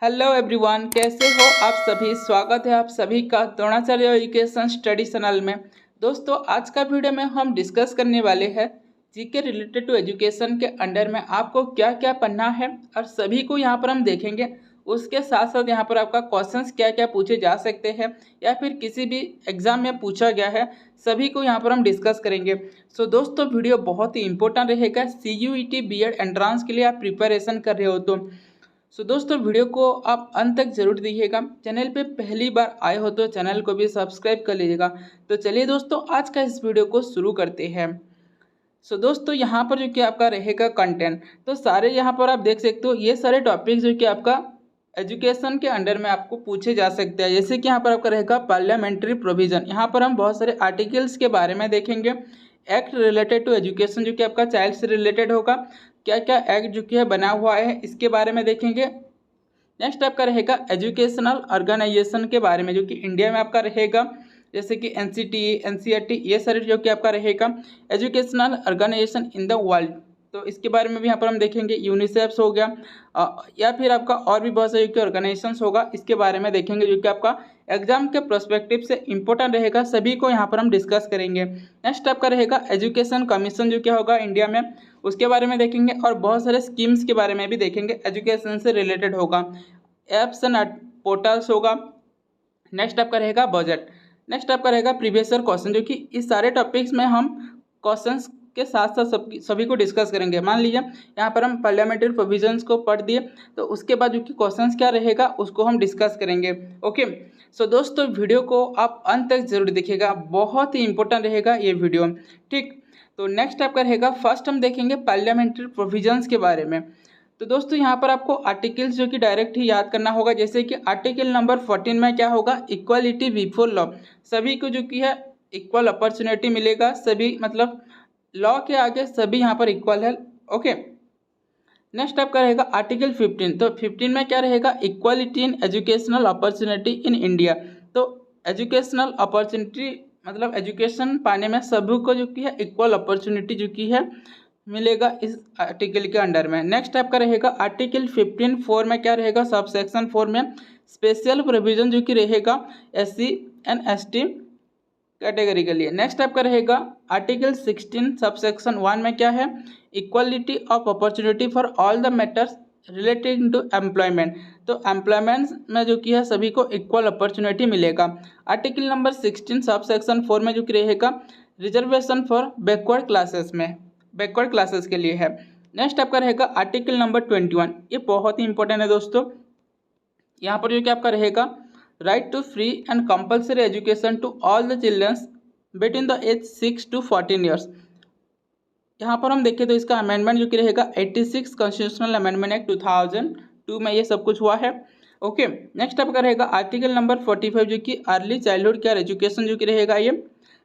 Hello everyone, कैसे हो आप सभी। स्वागत है आप सभी का द्रोणाचार्य एजुकेशन स्टडी चैनल में। दोस्तों, आज का वीडियो में हम डिस्कस करने वाले हैं जीके रिलेटेड टू एजुकेशन के अंडर में आपको क्या क्या पढ़ना है और सभी को यहाँ पर हम देखेंगे। उसके साथ साथ यहाँ पर आपका क्वेश्चंस क्या क्या पूछे जा सकते हैं या फिर किसी भी एग्जाम में पूछा गया है, सभी को यहाँ पर हम डिस्कस करेंगे। सो दोस्तों, वीडियो बहुत ही इंपॉर्टेंट रहेगा। CUET बीएड एंट्रांस के लिए आप प्रिपरेशन कर रहे हो तो दोस्तों, वीडियो को आप अंत तक जरूर देखिएगा। चैनल पे पहली बार आए हो तो चैनल को भी सब्सक्राइब कर लीजिएगा। तो चलिए दोस्तों, आज का इस वीडियो को शुरू करते हैं। दोस्तों, यहाँ पर जो कि आपका रहेगा कंटेंट, तो सारे यहाँ पर आप देख सकते हो, ये सारे टॉपिक जो कि आपका एजुकेशन के अंडर में आपको पूछे जा सकते हैं। जैसे कि यहाँ पर आपका रहेगा पार्लियामेंट्री प्रोविजन, यहाँ पर हम बहुत सारे आर्टिकल्स के बारे में देखेंगे। एक्ट रिलेटेड टू एजुकेशन जो कि आपका चाइल्ड से रिलेटेड होगा, क्या क्या एक्ट जो कि है बना हुआ है इसके बारे में देखेंगे। नेक्स्ट आपका रहेगा एजुकेशनल ऑर्गेनाइजेशन के बारे में, जो कि इंडिया में आपका रहेगा, जैसे कि NCT, NCERT, ये सारे जो कि आपका रहेगा educational organisation in the world. तो इसके बारे में भी यहाँ पर हम देखेंगे। यूनिसेफ हो गया या फिर आपका और भी बहुत सारे ऑर्गेनाइजेशंस होगा, इसके बारे में देखेंगे, जो कि आपका एग्जाम के प्रोस्पेक्टिव से इंपॉर्टेंट रहेगा। सभी को यहाँ पर हम डिस्कस करेंगे। नेक्स्ट आपका रहेगा एजुकेशन कमीशन जो क्या होगा इंडिया में, उसके बारे में देखेंगे। और बहुत सारे स्कीम्स के बारे में भी देखेंगे, एजुकेशन से रिलेटेड होगा। एप्स एंड पोर्टल्स होगा। नेक्स्ट आपका रहेगा बजट। नेक्स्ट आपका रहेगा प्रीवियस ईयर क्वेश्चन, जो कि इस सारे टॉपिक्स में हम क्वेश्चंस के साथ साथ सभी को डिस्कस करेंगे। मान लीजिए यहाँ पर हम पार्लियामेंट्री प्रोविजंस को पढ़ दिए, तो उसके बाद जो कि क्वेश्चंस क्या रहेगा उसको हम डिस्कस करेंगे। ओके, सो दोस्तों, वीडियो को आप अंत तक जरूर देखिएगा, बहुत ही इंपॉर्टेंट रहेगा ये वीडियो। ठीक, तो नेक्स्ट आपका रहेगा, फर्स्ट हम देखेंगे पार्लियामेंट्री प्रोविजंस के बारे में। तो दोस्तों, यहाँ पर आपको आर्टिकल्स जो कि डायरेक्ट ही याद करना होगा। जैसे कि आर्टिकल नंबर 14 में क्या होगा, इक्वालिटी बिफोर लॉ, सभी को जो कि है इक्वल अपॉर्चुनिटी मिलेगा। सभी मतलब लॉ के आगे सभी यहाँ पर इक्वल है। ओके, नेक्स्ट आपका रहेगा आर्टिकल 15। तो 15 में क्या रहेगा, equality in educational opportunity in India. तो एजुकेशनल अपॉर्चुनिटी मतलब एजुकेशन पाने में सभी को जो कि है इक्वल अपॉर्चुनिटी जो कि है मिलेगा इस आर्टिकल के अंडर में। नेक्स्ट आपका रहेगा आर्टिकल 15(4) में क्या रहेगा, सब सेक्शन 4 में स्पेशल प्रोविजन जो कि रहेगा SC एंड ST कैटेगरी के लिए। नेक्स्ट आपका रहेगा आर्टिकल 16 सब सेक्शन 1 में क्या है, equality of opportunity for all the matters related to employment. तो एम्प्लॉयमेंट में जो कि है सभी को इक्वल अपॉर्चुनिटी मिलेगा। आर्टिकल नंबर 16 सब सेक्शन 4 में जो कि रहेगा रिजर्वेशन फॉर बैकवर्ड क्लासेस में, बैकवर्ड क्लासेस के लिए है। नेक्स्ट आपका रहेगा आर्टिकल नंबर 21, ये बहुत ही इंपॉर्टेंट है दोस्तों। यहाँ पर जो कि आपका रहेगा right to free and compulsory education to all the childrens between the age 6 to 14 years. यहाँ पर हम देखें तो इसका अमेंडमेंट जो कि रहेगा 86 कॉन्स्टिट्यूशनल अमेंडमेंट एक्ट 2002 में ये सब कुछ हुआ है। ओके, नेक्स्ट आपका रहेगा आर्टिकल नंबर 45 जो कि अर्ली चाइल्डहुड केयर एजुकेशन जो कि रहेगा ये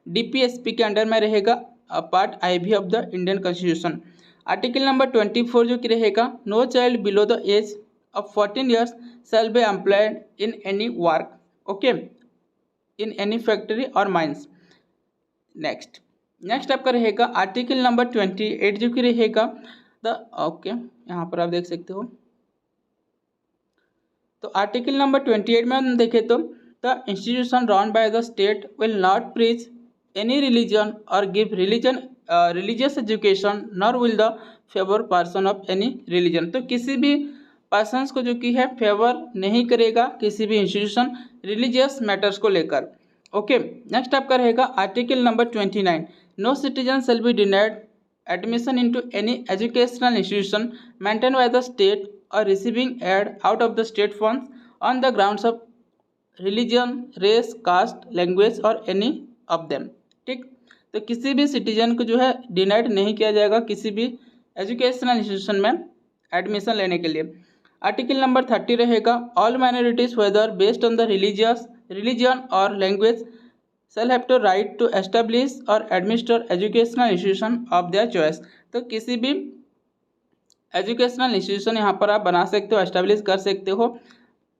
DPSP के अंडर में रहेगा, part IV of the Indian constitution. Article number 24 जो कि रहेगा no child below the age of 14 years shall be employed in any work, okay, in any factory और माइंस। नेक्स्ट आपका रहेगा आर्टिकल नंबर 28 जो कि रहेगा द ओके, यहाँ पर आप देख सकते हो। तो आर्टिकल नंबर 28 में हम देखें तो the institution run by the state will not preach any religion or give religious education nor will the favor person of any religion। तो किसी भी पर्सन्स को जो कि है फेवर नहीं करेगा किसी भी इंस्टीट्यूशन रिलीजियस मैटर्स को लेकर। ओके, नेक्स्ट आपका रहेगा article number 29, no citizen shall be denied admission into any educational institution maintain by the state or receiving aid out of the state funds on the grounds of religion, race, caste, language or any of them. ठीक, तो किसी भी citizen को जो है denied नहीं किया जाएगा किसी भी एजुकेशनल इंस्टीट्यूशन में एडमिशन लेने के लिए। आर्टिकल नंबर 30 रहेगा all minorities whether based on the religion or language shall have to right to establish और administer educational institution of their choice. तो किसी भी एजुकेशनल इंस्टीट्यूशन यहाँ पर आप बना सकते हो, एस्टेब्लिश कर सकते हो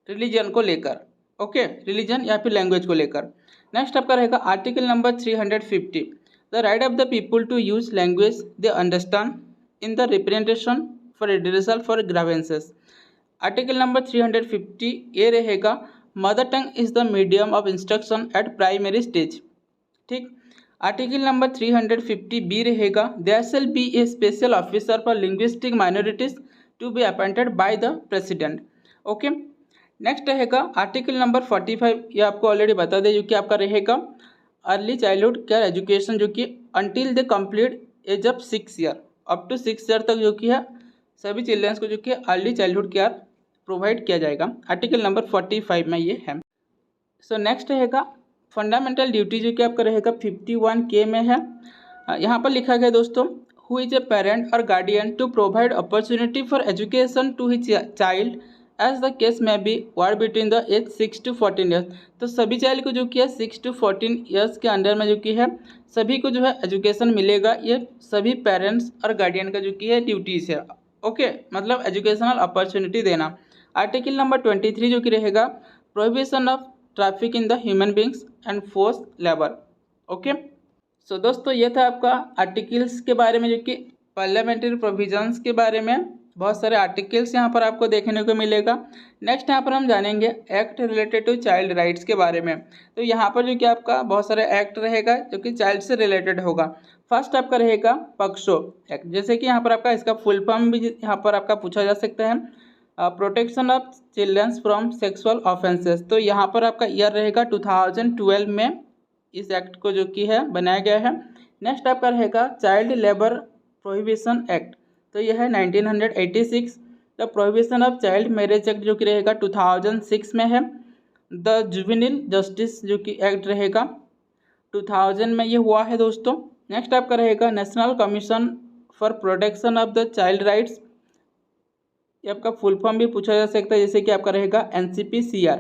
रिलीजन को लेकर। ओके, रिलीजन या फिर लैंग्वेज को लेकर। नेक्स्ट आपका रहेगा article number 350, the right of the people to use language they understand in the representation for redressal for grievances. Article number 350 ये रहेगा mother tongue is the medium of instruction at primary stage. ठीक। Article number 350 B रहेगा there shall be a special officer for linguistic minorities to be appointed by the president. Okay. Next रहेगा article number 45, ये आपको already बता दें, जो कि आपका रहेगा अर्ली चाइल्डहुड केयर एजुकेशन, जो कि until they complete age of 6 year, up to 6 year तक जो कि है सभी चिल्ड्रंस को जो कि अर्ली चाइल्डहुड केयर प्रोवाइड किया जाएगा। आर्टिकल नंबर 45 में ये है। सो नेक्स्ट रहेगा फंडामेंटल ड्यूटी, जो कि आपका रहेगा 51K में है। यहाँ पर लिखा गया दोस्तों, who is a parent or guardian to provide opportunity for education to his child as the case may be ward between the age 6 to 14 years. तो सभी चाइल्ड को जो कि है 6 to 14 ईयर्स के अंडर में जो कि है सभी को जो है एजुकेशन मिलेगा। ये सभी पेरेंट्स और गार्डियन का जो कि है ड्यूटीज़ है। ओके, मतलब एजुकेशनल अपॉर्चुनिटी देना। आर्टिकल नंबर 23 जो कि रहेगा prohibition of traffic in the human beings and force labour. Okay. So दोस्तों ये था आपका आर्टिकल्स के बारे में, जो कि पार्लियामेंट्री प्रोविजंस के बारे में बहुत सारे आर्टिकल्स यहाँ पर आपको देखने को मिलेगा। नेक्स्ट यहाँ पर हम जानेंगे act related to child rights के बारे में। तो यहाँ पर जो कि आपका बहुत सारे एक्ट रहेगा जो कि चाइल्ड से रिलेटेड होगा। फर्स्ट आपका रहेगा पक्सो एक्ट, जैसे कि यहाँ पर आपका इसका फुल फॉर्म भी यहाँ पर आपका पूछा जा सकता है, protection of childrens from sexual offences. तो यहाँ पर आपका ईयर रहेगा 2012 में इस एक्ट को जो कि है बनाया गया है। नेक्स्ट आपका रहेगा चाइल्ड लेबर प्रोहिबिशन एक्ट, तो यह है 1986। The prohibition of child marriage act जो कि रहेगा 2006 में है। द जुवेनिल जस्टिस जो कि एक्ट रहेगा 2000 में ये हुआ है दोस्तों। नेक्स्ट आपका रहेगा national commission for protection of the child rights, ये आपका फुल फॉर्म भी पूछा जा सकता है, जैसे कि आपका रहेगा NCPCR,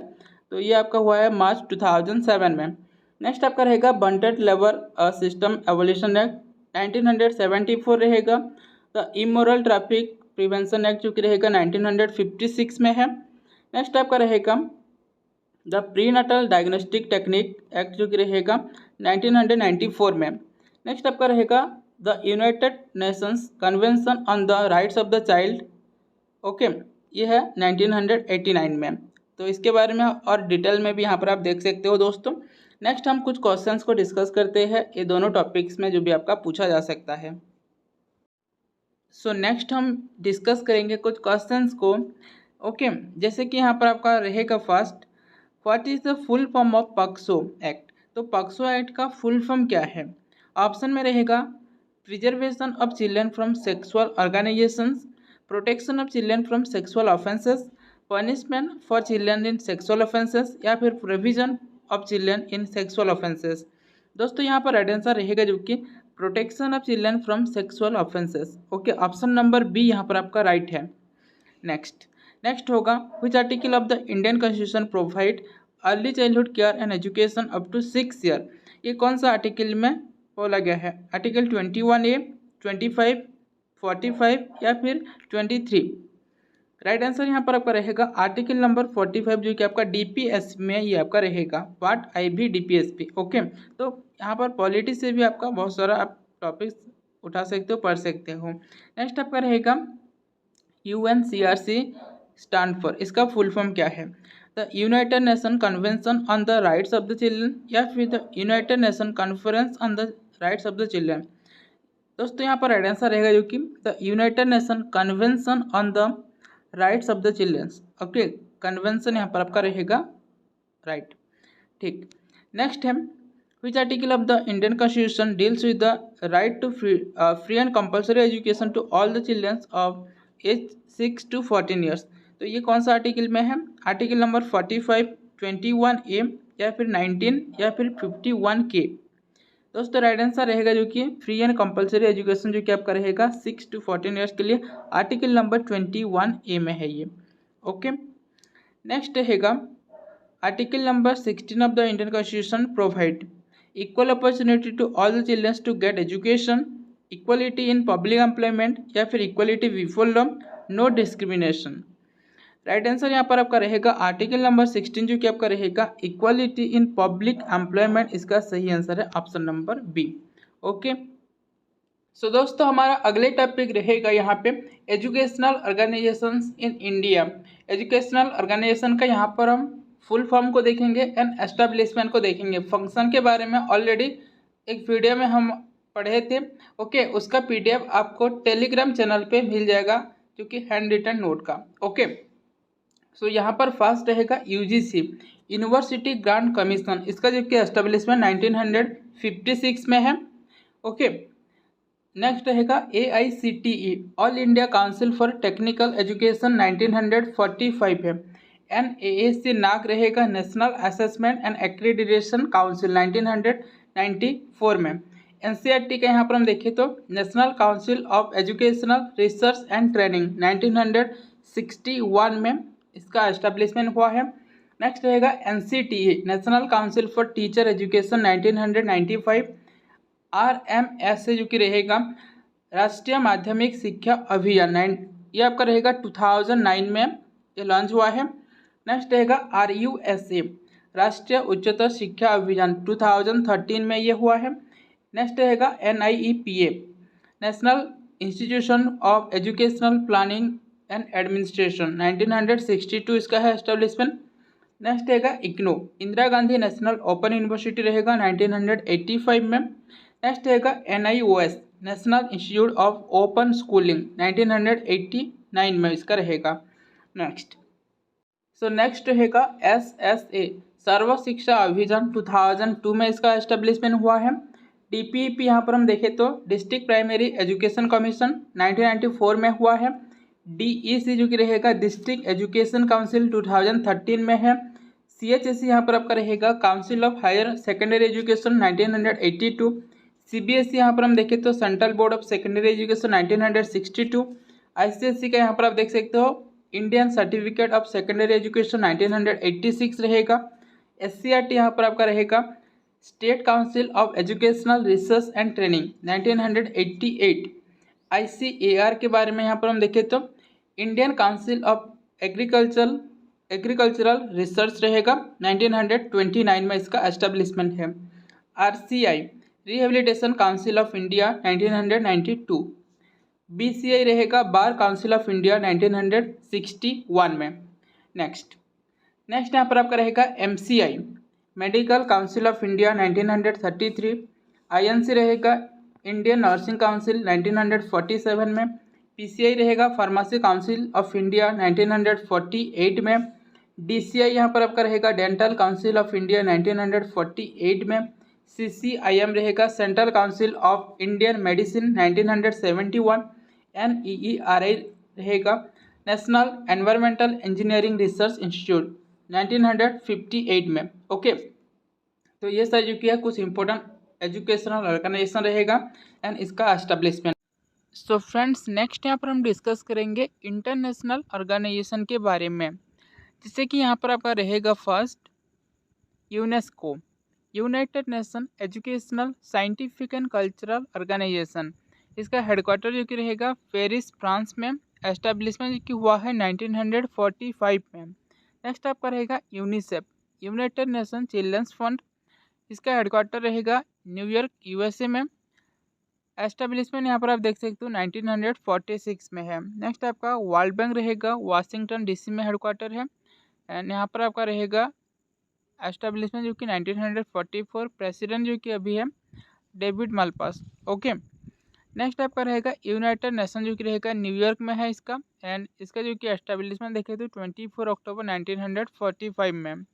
तो ये आपका हुआ है मार्च 2007 में। नेक्स्ट आपका रहेगा बंटेड लेबर सिस्टम एवोल्यूशन एक्ट 1974 रहेगा। The immoral traffic prevention act जो कि रहेगा 1956 में है। नेक्स्ट आपका रहेगा द प्रीनटल डायग्नोस्टिक टेक्निक एक्ट जो कि रहेगा 1994 में। नेक्स्ट आपका रहेगा the United Nations convention on the rights of the child, okay, ये है 1989 में। तो इसके बारे में और डिटेल में भी यहाँ पर आप देख सकते हो दोस्तों। नेक्स्ट हम कुछ क्वेश्चंस को डिस्कस करते हैं ये दोनों टॉपिक्स में जो भी आपका पूछा जा सकता है। सो नेक्स्ट हम डिस्कस करेंगे कुछ क्वेश्चंस को। ओके, जैसे कि यहाँ पर आपका रहेगा first, what is the full form of POCSO act. तो पॉक्सो एक्ट का फुल फॉर्म क्या है? ऑप्शन में रहेगा preservation of children from sexual organisations, protection of children from sexual offences, punishment for children in sexual offences, या फिर provision of children in sexual offences. दोस्तों यहाँ पर राइट आंसर रहेगा जो कि protection of children from sexual offences. Okay, option number B यहाँ पर आपका राइट है। नेक्स्ट होगा which article of the Indian constitution provide early childhood care and education up to 6 year. ये कौन सा आर्टिकल में बोला गया है? आर्टिकल 21A, 25, 45 या फिर 23। राइट आंसर यहाँ पर आपका रहेगा आर्टिकल नंबर 45 जो कि आपका DPS में ये आपका रहेगा, पार्ट IB DPSP। ओके, तो यहाँ पर पॉलिटी से भी आपका बहुत सारा आप टॉपिक्स उठा सकते हो, पढ़ सकते हो। नेक्स्ट आपका रहेगा UNCRC स्टैंड फॉर, इसका फुल फॉर्म क्या है? The United Nation convention on the rights of the children, या फिर the United Nation conference on the rights of the children. दोस्तों यहाँ पर राइट आंसर रहेगा जो कि the United Nation convention on the rights of the childrens. Okay, convention यहाँ पर आपका रहेगा राइट। ठीक, नेक्स्ट है which article of the Indian constitution deals with the right to free and compulsory education to all the childrens of age 6 to 14 years. तो ये कौन सा आर्टिकल में है? आर्टिकल नंबर 45, 21A या फिर 19 या फिर 51K। दोस्तों राइट आंसर रहेगा जो कि फ्री एंड कंपलसरी एजुकेशन जो कि आपका रहेगा 6 to 14 ईयर्स के लिए, आर्टिकल नंबर 21A में है ये। ओके, नेक्स्ट रहेगा article number 16 of the Indian constitution provide equal opportunity to all the childrens to get education, equality in public employment, या फिर equality before law, no discrimination. Right answer यहाँ पर आपका रहेगा आर्टिकल नंबर 16 जो कि आपका रहेगा इक्वालिटी इन पब्लिक एम्प्लॉयमेंट। इसका सही आंसर है option number B. Okay, so दोस्तों हमारा अगले टॉपिक रहेगा यहाँ पे educational organisations in India. Educational organisation का यहाँ पर हम फुल फॉर्म को देखेंगे एंड एस्टेब्लिशमेंट को देखेंगे। फंक्शन के बारे में ऑलरेडी एक वीडियो में हम पढ़े थे। ओके, उसका PDF आपको टेलीग्राम चैनल पे मिल जाएगा, जो कि हैंड रिटन नोट का। ओके, सो यहाँ पर फर्स्ट रहेगा UGC, यूनिवर्सिटी ग्रांट कमीशन। इसका जो कि एस्टेब्लिशमेंट 1956 में है। ओके, नेक्स्ट रहेगा AICTE, all India council for technical education, 1945 है। NAAC नाग रहेगा, national assessment and accreditation council, 1994 में। NCERT का यहाँ पर हम देखें तो national council of educational research and training, 1961 में इसका एस्टेब्लिशमेंट हुआ है। नेक्स्ट रहेगा NCTE, national council for teacher education, 1995। RMS जो कि रहेगा राष्ट्रीय माध्यमिक शिक्षा अभियान, ये आपका रहेगा 2009 में ये लॉन्च हुआ है। नेक्स्ट रहेगा RUSA, राष्ट्रीय उच्चतर शिक्षा अभियान, 2013 में ये हुआ है। नेक्स्ट रहेगा NIEPA, national institution of educational planning and administration, 1962 इसका है एस्टेब्लिशमेंट। नेक्स्ट रहेगा IGNOU, Indira Gandhi national open university रहेगा, 1985 में। नेक्स्ट रहेगा NIOS, national institute of open schooling, 1989 में इसका रहेगा। नेक्स्ट रहेगा SSA, सर्व शिक्षा अभियान, 2002 में इसका एस्टेब्लिशमेंट हुआ है। DPEP यहाँ पर हम देखें तो डिस्ट्रिक्ट प्राइमरी एजुकेशन कमीशन, 1994 में हुआ है। DEC जो कि रहेगा डिस्ट्रिक्ट एजुकेशन काउंसिल, 2013 में है। CHSE यहाँ पर आपका रहेगा council of higher secondary education, 1982। CBSE यहाँ पर हम देखें तो central board of secondary education, 1962। ICSE का यहाँ पर आप देख सकते हो Indian certificate of secondary education, 1986 रहेगा। SCERT यहाँ पर आपका रहेगा state council of educational research and training, 1988। ICAR के बारे में यहाँ पर हम देखें तो Indian council of agricultural research रहेगा, 1929 में इसका एस्टेब्लिशमेंट है। RCI, rehabilitation council of India, 1992। BCI रहेगा बार काउंसिल ऑफ इंडिया, 1961 में। नेक्स्ट यहाँ पर आपका रहेगा MCI, medical council of India, 1933। INC रहेगा इंडियन नर्सिंग काउंसिल, 1947 में। PCI रहेगा फार्मेसी काउंसिल ऑफ इंडिया, 1948 में। DCI यहाँ पर आपका रहेगा डेंटल काउंसिल ऑफ इंडिया, 1948 में। CCIM रहेगा central council of Indian medicine, 1971। NEERI रहेगा national environmental engineering research institute, 1958 में। ओके, तो ये सारी जो कि है कुछ इंपॉर्टेंट एजुकेशनल ऑर्गेनाइजेशन रहेगा एंड इसका एस्टेब्लिशमेंट। सो फ्रेंड्स, नेक्स्ट यहाँ पर हम डिस्कस करेंगे इंटरनेशनल ऑर्गेनाइजेशन के बारे में, जिससे कि यहाँ पर आपका रहेगा first UNESCO, United Nation educational scientific and cultural organisation. इसका हेडक्वार्टर जो कि रहेगा पेरिस, फ्रांस में। एस्टेब्लिशमेंट जो कि हुआ है 1945 में। नेक्स्ट आपका रहेगा UNICEF, United Nation childrens fund. इसका हेडक्वार्टर रहेगा न्यूयॉर्क, USA में। एस्टेब्लिशमेंट यहाँ पर आप देख सकते हो 1946 में है। नेक्स्ट आपका वर्ल्ड बैंक रहेगा, वाशिंगटन DC में हेडक्वार्टर है। एंड यहाँ पर आपका रहेगा एस्टेब्लिशमेंट जो कि 1944। प्रेसिडेंट जो कि अभी है डेविड मालपास। ओके, नेक्स्ट आपका रहेगा यूनाइटेड नेशन जो कि रहेगा न्यूयॉर्क में है इसका। एंड इसका जो कि एस्टेब्लिशमेंट देखें तो 24 अक्टूबर 1945 में।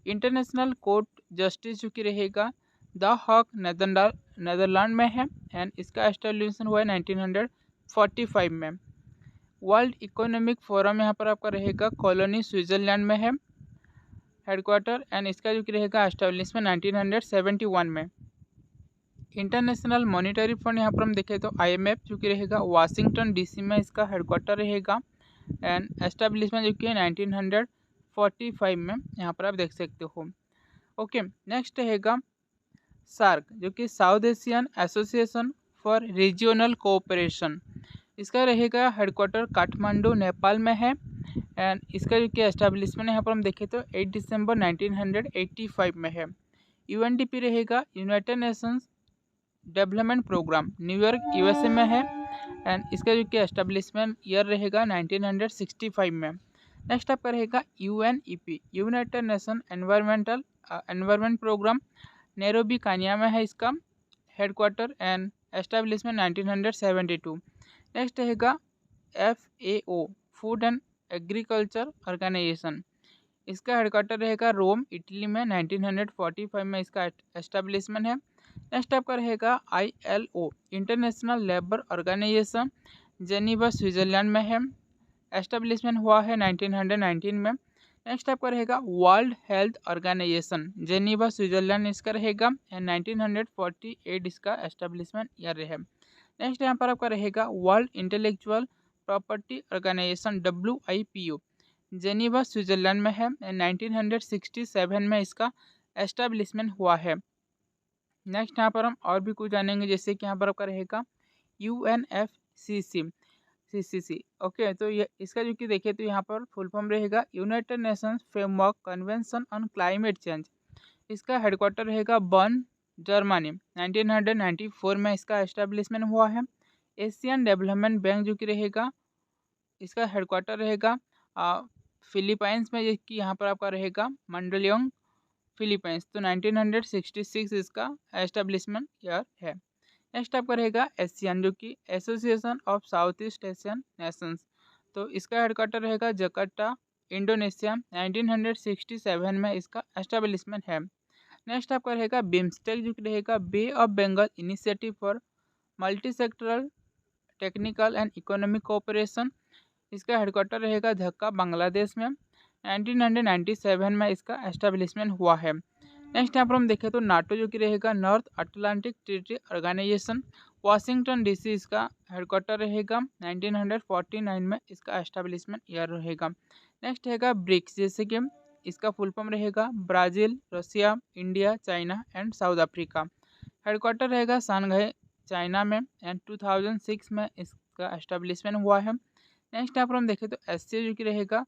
इंटरनेशनल कोर्ट जस्टिस जो कि रहेगा द हॉक, नेदरलैंड में है। एंड इसका एस्टेब्लिशमेंट हुआ है 1945 में। वर्ल्ड इकोनॉमिक फोरम यहाँ पर आपका रहेगा कॉलोनी, स्विट्जरलैंड में है हेडक्वार्टर। एंड इसका जो कि रहेगा एस्टेब्लिशमेंट 1971 में। इंटरनेशनल मॉनिटरी फंड यहाँ पर हम देखें तो IMF जो कि रहेगा वाशिंगटन DC में इसका हेडक्वार्टर रहेगा। एंड एस्टेब्लिशमेंट जो कि है 1945 में, यहाँ पर आप देख सकते हो। ओके, नेक्स्ट रहेगा SAARC जो कि South Asian Association for Regional Cooperation. इसका रहेगा हेडक्वार्टर काठमांडू, नेपाल में है। एंड इसका जो कि एस्टेब्लिशमेंट यहाँ पर हम देखें तो 8 दिसंबर 1985 में है। UNDP रहेगा United Nations development programme, New York USA में है। एंड इसका जो कि एस्टेब्लिशमेंट ईयर रहेगा 1965 में। नेक्स्ट आपका रहेगा UNEP, United Nation environment programme, Nairobi Kenya में है इसका हेडक्वार्टर एंड एस्टेब्लिशमेंट 1972। नेक्स्ट रहेगा FAO, food and agriculture organisation, इसका हेडक्वार्टर रहेगा रोम इटली में, 1945 में इसका एस्टेब्लिशमेंट है। नेक्स्ट आपका रहेगा ILO, international labour organisation, Geneva Switzerland में है, एस्टेब्लिशमेंट हुआ है 1919 में। नेक्स्ट आपका रहेगा world health organisation, Geneva Switzerland इसका रहेगा एंड 1948 इसका एस्टेब्लिशमेंट ईयर है। नेक्स्ट यहाँ पर आपका रहेगा world intellectual property organisation, WIPO, Geneva Switzerland में है एंड 1967 में इसका एस्टेब्लिशमेंट हुआ है। नेक्स्ट यहाँ पर हम और भी कुछ जानेंगे, जैसे कि यहाँ पर आपका रहेगा UNFCCC। ओके, तो ये इसका जो कि देखें तो यहाँ पर फुल फॉर्म रहेगा United Nations framework convention on climate change, इसका हेडक्वार्टर रहेगा बर्न जर्मनी, 1994 में इसका एस्टेब्लिशमेंट हुआ है। एशियन डेवलपमेंट बैंक जो कि रहेगा इसका हेडक्वार्टर रहेगा फिलीपाइंस में, कि यहाँ पर आपका रहेगा मंडलियोंग फिलीपाइंस, तो 1966 इसका एस्टेब्लिशमेंट ईयर है। नेक्स्ट आपका रहेगा एशियन, जो कि association of south east Asian Nations, तो इसका हेडक्वार्टर रहेगा जकार्ता, इंडोनेशिया, 1967 में इसका एस्टेब्लिशमेंट है। नेक्स्ट आपका रहेगा बिम्स्टेक, जो कि रहेगा Bay of Bengal Initiative for Multi Sectoral Technical and Economic Cooperation, इसका हेडक्वार्टर रहेगा ढाका, बांग्लादेश में, 1997 में इसका एस्टेब्लिशमेंट हुआ है। नेक्स्ट यहाँ पर हम देखें तो नाटो, जो कि रहेगा North Atlantic treaty organisation, Washington DC इसका हेडक्वार्टर रहेगा, 1949 में इसका एस्टेब्लिशमेंट ईयर रहेगा। नेक्स्ट रहेगा ब्रिक्स, जैसे कि इसका फुल फॉर्म रहेगा Brazil, Russia, India, China and South Africa, headquarter रहेगा शांघाई चाइना में एंड 2006 में इसका एस्टेब्लिशमेंट हुआ है। नेक्स्ट यहाँ पर हम देखें तो SCO, जो कि रहेगा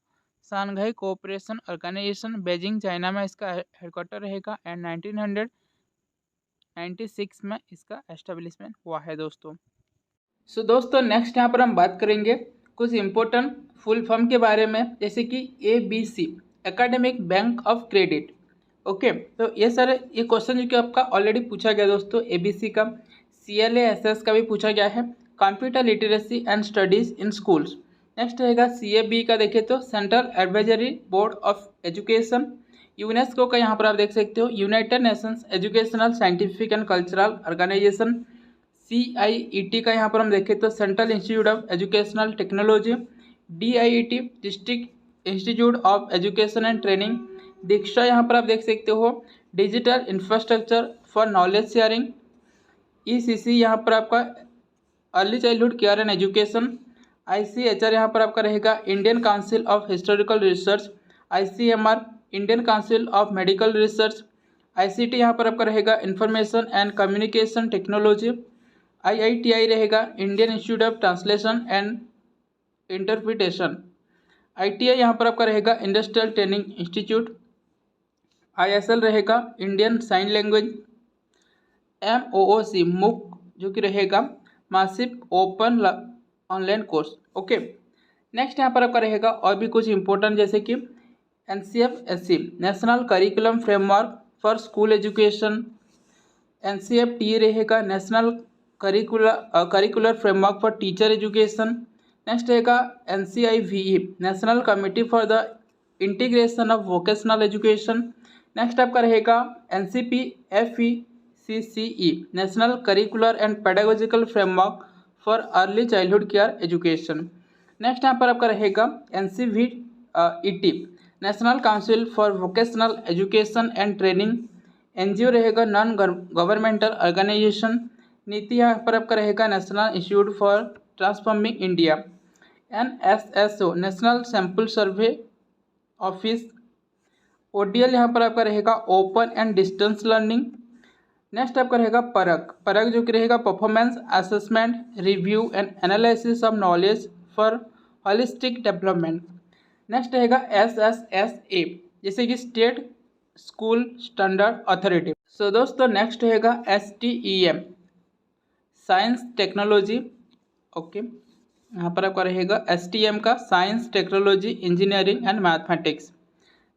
Shanghai cooperation organisation, Beijing China में इसका हेडक्वार्टर रहेगा एंड 1996 में इसका एस्टेब्लिशमेंट हुआ है दोस्तों। सो दोस्तों नेक्स्ट यहाँ पर हम बात करेंगे कुछ इम्पोर्टेंट फुल फॉर्म के बारे में, जैसे कि ABC, academic bank of credit. Okay, तो ये सर ये क्वेश्चन जो कि आपका ऑलरेडी पूछा गया दोस्तों, ABC का, CLA SS का भी पूछा गया है, computer literacy and studies in schools. Next रहेगा CAB का, देखें तो Central Advisory Board of Education, UNESCO का यहाँ पर आप देख सकते हो, United Nations Educational scientific and cultural Organization. CIET का यहाँ पर हम देखें तो Central Institute of Educational Technology. DIET, District institute of education and Training. Diksha यहाँ पर आप देख सकते हो, Digital Infrastructure for Knowledge Sharing. ECC यहाँ पर आपका early childhood care and education. ICHR यहाँ पर आपका रहेगा Indian council of historical research. ICMR, Indian council of medical research. ICT यहाँ पर आपका रहेगा information and communication technology. IITI रहेगा Indian institute of translation and interpretation. ITI यहाँ पर आपका रहेगा इंडस्ट्रियल ट्रेनिंग इंस्टीट्यूट। ISL रहेगा Indian sign language. MOOC, MOOC, जो कि रहेगा massive open online course. Okay, next यहाँ पर आपका रहेगा और भी कुछ इंपॉर्टेंट, जैसे कि NCFSC, national curriculum framework for school education. NCFT रहेगा national curricular framework for teacher education. Next रहेगा NCIVE, national committee for the integration of vocational education. Next आपका रहेगा NCPFECCE, national curricular and pedagogical framework for early childhood care education. Next यहाँ पर आपका रहेगा NCVET, national council for vocational education and training. NGO रहेगा non governmental organisation. नीति यहाँ पर आपका रहेगा national institute for transforming India. NSSO, national sample survey office. ODL यहाँ पर आपका रहेगा open and distance learning. Next आपका रहेगा परक, जो कि रहेगा performance assessment review and analysis of knowledge for holistic development. Next रहेगा SSSA, जैसे कि स्टेट स्कूल स्टैंडर्ड अथॉरिटी। सो दोस्तों नेक्स्ट रहेगा STEM, साइंस टेक्नोलॉजी। ओके, यहाँ पर आपका रहेगा STM का science technology engineering and mathematics.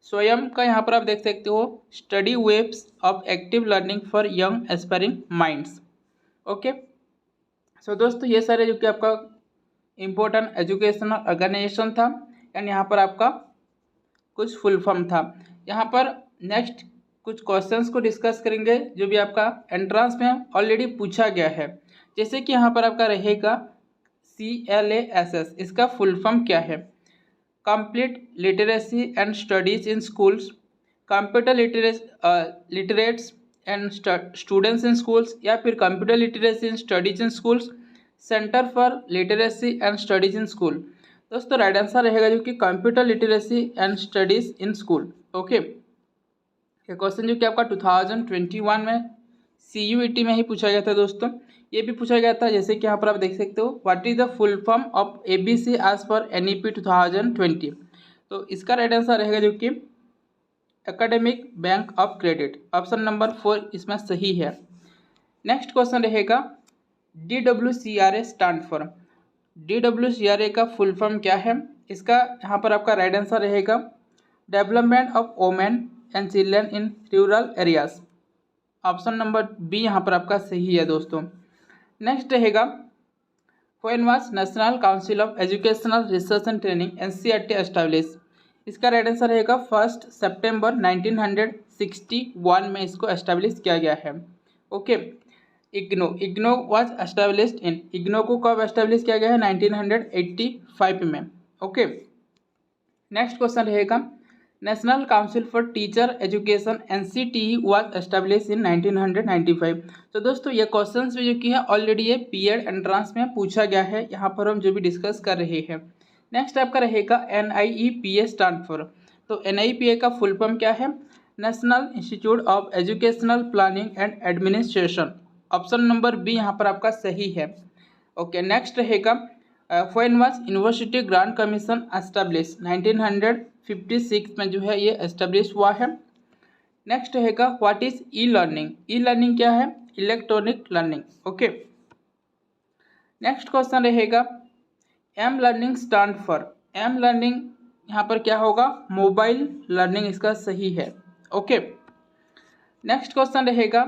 Swayam का यहाँ पर आप देख सकते हो Study Webs of Active Learning for Young Aspiring Minds. Okay, so दोस्तों ये सारे जो कि आपका इम्पोर्टेंट एजुकेशनल ऑर्गेनाइजेशन था एंड यहाँ पर आपका कुछ फुल फॉर्म था। यहाँ पर नेक्स्ट कुछ क्वेश्चंस को डिस्कस करेंगे जो भी आपका एंट्रेंस में ऑलरेडी पूछा गया है। जैसे कि यहाँ पर आपका रहेगा CLASS, इसका फुल फॉर्म क्या है? Complete literacy and studies in schools, computer literates and students in schools, या फिर computer literacy in studies in schools, centre for literacy and studies in school. दोस्तों राइट आंसर रहेगा जो कि computer literacy and studies in school. Okay, ये question जो कि आपका 2021 में CUET में ही पूछा गया था दोस्तों। ये भी पूछा गया था, जैसे कि यहाँ पर आप देख सकते हो what is the full form of ABC as per NEP 2020। तो इसका राइट आंसर रहेगा जो कि academic bank of credit, option number 4 इसमें सही है। नेक्स्ट क्वेश्चन रहेगा DWCRA स्टैंड फॉर। DWCRA का फुल फॉर्म क्या है? इसका यहाँ पर आपका राइट आंसर रहेगा development of women and children in rural areas, option number B यहाँ पर आपका सही है दोस्तों। नेक्स्ट रहेगा when was national council of educational research and training NCERT establish. इसका राइट आंसर रहेगा 1 सितंबर 1961 में इसको एस्टैब्लिश किया गया है। Okay, IGNOU was established in, IGNOU को कब एस्टैब्लिश किया गया है? 1985 में। ओके, नेक्स्ट क्वेश्चन रहेगा national council for teacher education NCTE was establish in 1995। तो दोस्तों ये क्वेश्चंस भी जो कि है ऑलरेडी ये पीएड एंट्रेंस में पूछा गया है, यहाँ पर हम जो भी डिस्कस कर रहे हैं। नेक्स्ट आपका रहेगा NIEPA स्टैंड फॉर। तो NIEPA का फुल फॉर्म क्या है? National institute of educational planning and administration, option number B यहाँ पर आपका सही है। ओके, नेक्स्ट रहेगा when was university grant commission establish, 1956 में जो है ये एस्टैब्लिश हुआ है। नेक्स्ट रहेगा what is e learning, e learning क्या है? Electronic learning. Okay, next question रहेगा M learning stand for. M learning यहाँ पर क्या होगा? मोबाइल लर्निंग, इसका सही है। ओके, नेक्स्ट क्वेश्चन रहेगा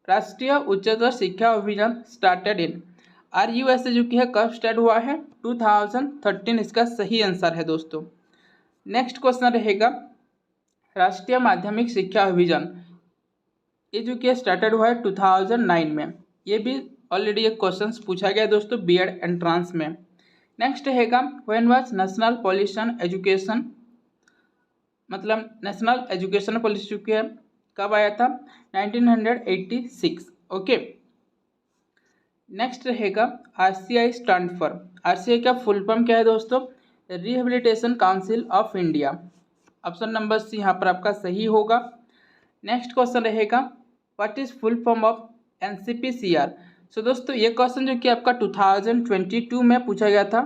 राष्ट्रीय उच्चतर शिक्षा अभियान स्टार्टेड इन, RUSA जो कि है कब स्टार्ट हुआ है? 2013, इसका सही आंसर है दोस्तों। नेक्स्ट क्वेश्चन रहेगा राष्ट्रीय माध्यमिक शिक्षा अभियान, ये जो कि स्टार्टेड हुआ है 2009 में। ये भी ऑलरेडी एक क्वेश्चन पूछा गया दोस्तों BEd एंट्रेंस में। नेक्स्ट रहेगा when was national pollution education, मतलब नेशनल एजुकेशन पॉलिसी जो कि है कब आया था? 1986। ओके, नेक्स्ट रहेगा RCI स्टैंड फॉर। RCI का फुल फॉर्म क्या है दोस्तों? Rehabilitation council of India, option number C यहाँ पर आपका सही होगा। नेक्स्ट क्वेश्चन रहेगा what is full form of NCPCR। सो दोस्तों ये क्वेश्चन जो कि आपका 2022 में पूछा गया था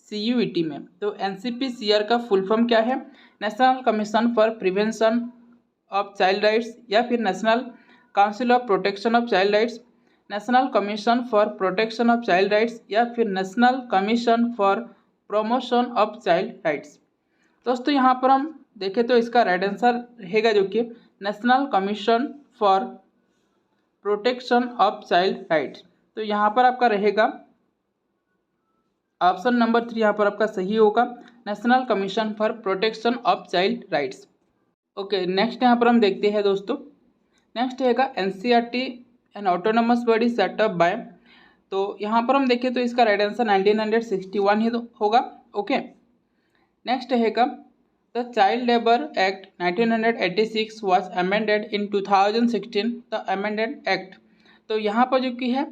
CUET में। तो NCPCR का फुल फॉर्म क्या है? National commission for prevention of child rights, या फिर national council of protection of child rights, national commission for protection of child rights, या फिर national commission for promotion of child rights. दोस्तों यहाँ पर हम देखें तो इसका राइट आंसर रहेगा जो कि national commission for protection of child rights. तो यहाँ पर आपका रहेगा ऑप्शन नंबर 3 यहाँ पर आपका सही होगा, national commission for protection of child rights. Okay, next यहाँ पर हम देखते हैं दोस्तों, नेक्स्ट रहेगा NCERT an autonomous body set up by. तो यहाँ पर हम देखें तो इसका राइट आंसर 1961 ही होगा। ओके, नेक्स्ट रहेगा the child labour act 1986 was amended in 2016, the amended act. तो यहाँ पर जो कि है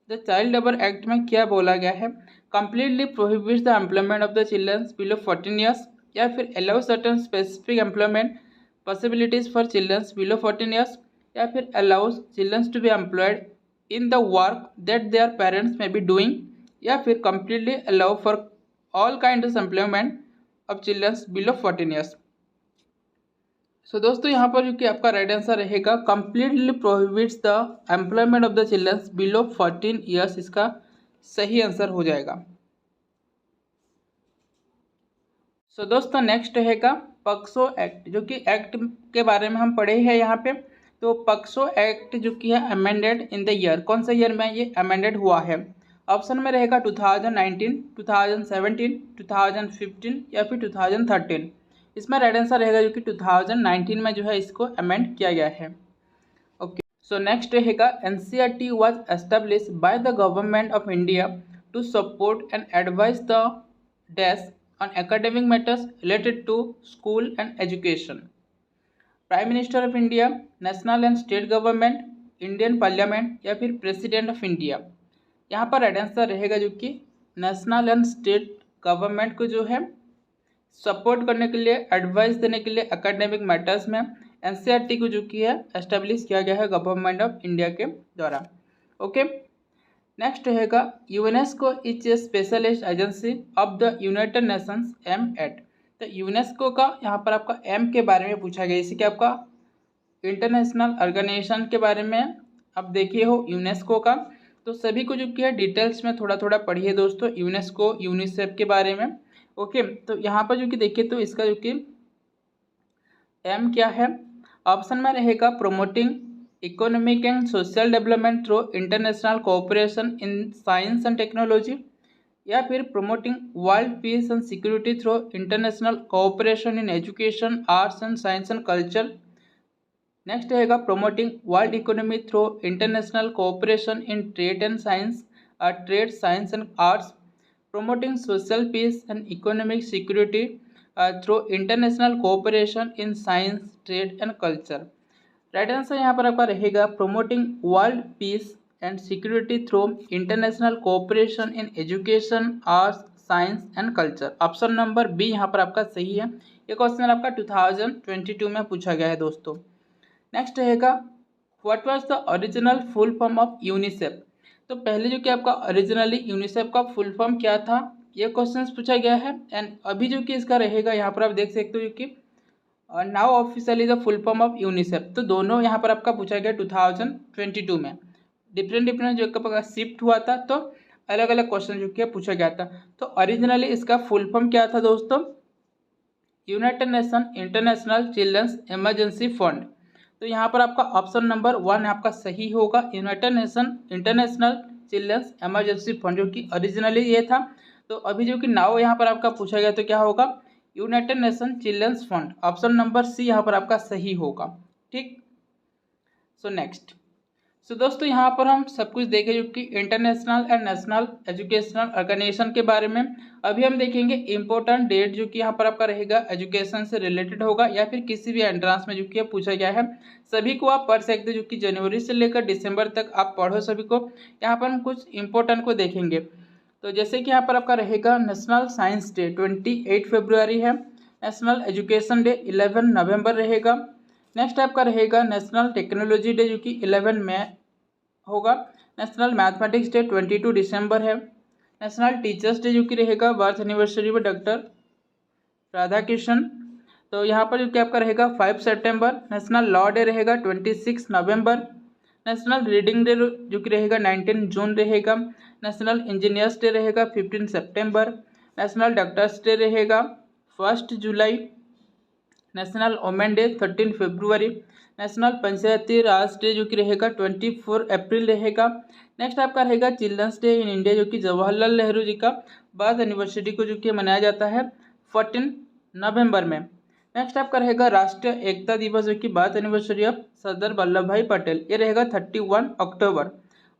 द चाइल्ड लेबर एक्ट में क्या बोला गया है? Completely prohibits the employment of the childrens below 14 years, या फिर allow certain specific employment possibilities for childrens below 14 years, या फिर allows childrens to be employed in the work that their parents may be doing, या फिर completely allow for all kind of employment of childrens below 14 years. So दोस्तों यहाँ पर जो कि आपका राइट आंसर रहेगा completely prohibits the employment of the childrens below 14 years, इसका सही आंसर हो जाएगा। सो दोस्तों नेक्स्ट रहेगा पक्सो एक्ट, जो कि एक्ट के बारे में हम पढ़े हैं यहाँ पे। तो पक्सो एक्ट जो कि है अमेंडेड इन द ईयर, कौन सा ईयर में ये अमेंडेड हुआ है? ऑप्शन में रहेगा 2019, 2017, 2015 या फिर 2013। इसमें राइट आंसर रहेगा जो कि 2019 में जो है इसको अमेंड किया गया है। ओके, सो नेक्स्ट रहेगा NCERT was establish by the government of India to support and advise the dash on academic matters related to school and education. Prime minister of India, national and state government, Indian parliament या फिर president of India. यहाँ पर right answer रहेगा जो कि national and state government को जो है सपोर्ट करने के लिए, एडवाइस देने के लिए एकेडमिक मैटर्स में NCERT को जो कि है एस्टेब्लिश किया गया है गवर्नमेंट ऑफ इंडिया के द्वारा। ओके, नेक्स्ट रहेगा UNESCO is a specialist agency of the United Nations eight. तो यूनेस्को का यहाँ पर आपका एम के बारे में पूछा गया, इसी के आपका इंटरनेशनल ऑर्गेनाइजेशन के बारे में आप देखिए हो यूनेस्को का। तो सभी को जो किया डिटेल्स में थोड़ा थोड़ा पढ़िए दोस्तों यूनेस्को, यूनिसेफ के बारे में। ओके, तो यहाँ पर जो कि देखिए तो इसका जो कि एम क्या है, ऑप्शन में रहेगा promoting economic and social development through international cooperation in science and technology, या फिर promoting world peace and security through international cooperation in education, arts and science and culture. Next रहेगा promoting world economy through international cooperation in trade and science, trade science and arts, promoting social peace and economic security through international cooperation in science, trade and culture. Right answer यहाँ पर आपका रहेगा promoting world peace and security through international cooperation in education, arts, science and culture. Option number B यहाँ पर आपका सही है। ये क्वेश्चन आपका 2022 में पूछा गया है दोस्तों। नेक्स्ट रहेगा what was the original full form of UNICEF. तो पहले जो कि आपका ओरिजिनली यूनिसेफ का फुल फॉर्म क्या था, ये क्वेश्चन पूछा गया है। एंड अभी जो कि इसका रहेगा यहाँ पर आप देख सकते हो कि now officially the full form of UNICEF. तो दोनों यहाँ पर आपका पूछा गया 2022 में, डिफरेंट जो आपका शिफ्ट हुआ था तो अलग अलग क्वेश्चन जो कि पूछा गया था। तो ओरिजिनली इसका फुल फॉर्म क्या था दोस्तों, United Nation international childrens emergency fund. तो यहाँ पर आपका ऑप्शन नंबर 1 आपका सही होगा, United Nation international childrens emergency fund जो कि ओरिजिनली ये था। तो अभी जो कि नाउ यहाँ पर आपका पूछा गया तो क्या होगा, United Nation childrens fund. Option number C यहाँ पर आपका सही होगा। ठीक, सो नेक्स्ट, सो दोस्तों यहाँ पर हम सब कुछ देखें जो कि international and national educational organisation के बारे में। अभी हम देखेंगे इंपॉर्टेंट डेट जो कि यहाँ पर आपका रहेगा एजुकेशन से रिलेटेड होगा या फिर किसी भी एंट्रांस में जो कि पूछा गया है। सभी को आप पढ़ सकते जो कि जनवरी से लेकर दिसंबर तक आप पढ़ो सभी को। यहाँ पर हम कुछ इंपॉर्टेंट को देखेंगे। तो जैसे कि यहाँ पर आपका रहेगा नेशनल साइंस डे 28 फरवरी है, नेशनल एजुकेशन डे 11 नवंबर रहेगा। नेक्स्ट आपका रहेगा नेशनल टेक्नोलॉजी डे जो कि 11 मई होगा। नेशनल मैथमेटिक्स डे 22 दिसंबर है। नेशनल टीचर्स डे जो कि रहेगा बर्थ एनिवर्सरी में डॉक्टर राधाकृष्णन, तो यहाँ पर जो कि आपका रहेगा 5 सितंबर। नेशनल लॉ डे रहेगा 26 नवंबर। नेशनल रीडिंग डे जो कि रहेगा 19 जून रहेगा। नेशनल इंजीनियर्स डे रहेगा 15 सितंबर। नेशनल डॉक्टर्स डे रहेगा 1 जुलाई। नेशनल वुमेन डे 13 फरवरी। नेशनल पंचायती राज डे जो कि रहेगा 24 अप्रैल रहेगा। नेक्स्ट आपका रहेगा चिल्ड्रंस डे इन इंडिया जो कि जवाहरलाल नेहरू जी का बर्थ एनिवर्सरी को जो कि मनाया जाता है 14 नवंबर में। नेक्स्ट आपका रहेगा राष्ट्रीय एकता दिवस जो कि birth anniversary of Sardar Vallabh भाई पटेल, ये रहेगा 31 अक्टूबर।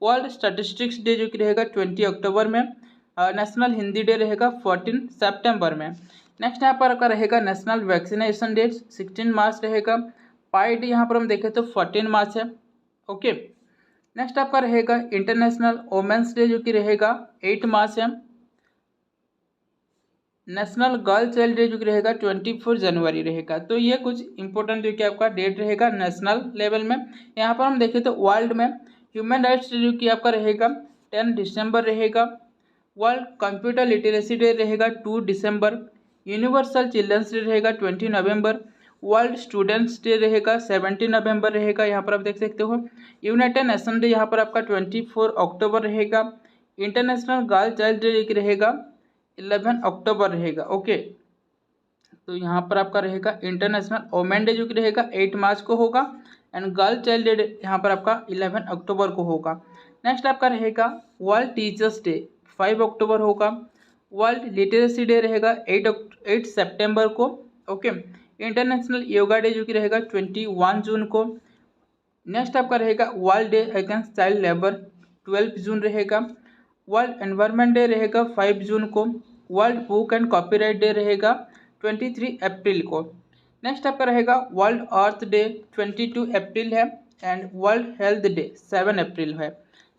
वर्ल्ड स्टैटिस्टिक्स डे जो कि रहेगा 20 अक्टूबर में। नेशनल हिंदी डे रहेगा 14 सितंबर में। नेक्स्ट यहाँ पर आपका रहेगा नेशनल वैक्सीनेशन डे 16 मार्च रहेगा। पाई डे यहाँ पर हम देखें तो 14 मार्च है। ओके, नेक्स्ट आपका रहेगा इंटरनेशनल वुमेन्स डे जो कि रहेगा 8 मार्च है। नेशनल गर्ल चाइल्ड डे जो कि रहेगा 24 जनवरी रहेगा। तो ये कुछ इंपॉर्टेंट जो कि आपका डेट रहेगा नेशनल लेवल में। यहाँ पर हम देखें तो वर्ल्ड में ह्यूमन राइट्स डे जो कि आपका रहेगा 10 दिसंबर रहेगा। वर्ल्ड कंप्यूटर लिटरेसी डे रहेगा 2 दिसंबर। यूनिवर्सल चिल्ड्रंस डे रहेगा 20 नवंबर। वर्ल्ड स्टूडेंट्स डे रहेगा 17 नवंबर रहेगा, यहाँ पर आप देख सकते हो। यूनाइटेड नेशन डे यहाँ पर आपका 24 अक्टूबर रहेगा। इंटरनेशनल गर्ल चाइल्ड डे रहेगा 11 अक्टूबर रहेगा। ओके, तो यहाँ पर आपका रहेगा इंटरनेशनल वोमेन डे जो कि रहेगा 8 मार्च को होगा, एंड गर्ल चाइल्ड डे यहाँ पर आपका 11 अक्टूबर को होगा। नेक्स्ट आपका रहेगा वर्ल्ड टीचर्स डे 5 अक्टूबर होगा। वर्ल्ड लिटरेसी डे रहेगा 8 सितंबर को। ओके, इंटरनेशनल योगा डे जो कि रहेगा 21 जून को। नेक्स्ट आपका रहेगा world day against child labour 12 जून रहेगा। वर्ल्ड एनवायरनमेंट डे रहेगा 5 जून को। World book and copyright day रहेगा 23 अप्रैल को। नेक्स्ट आपका रहेगा वर्ल्ड अर्थ डे 22 अप्रैल है, एंड वर्ल्ड हेल्थ डे 7 अप्रैल है।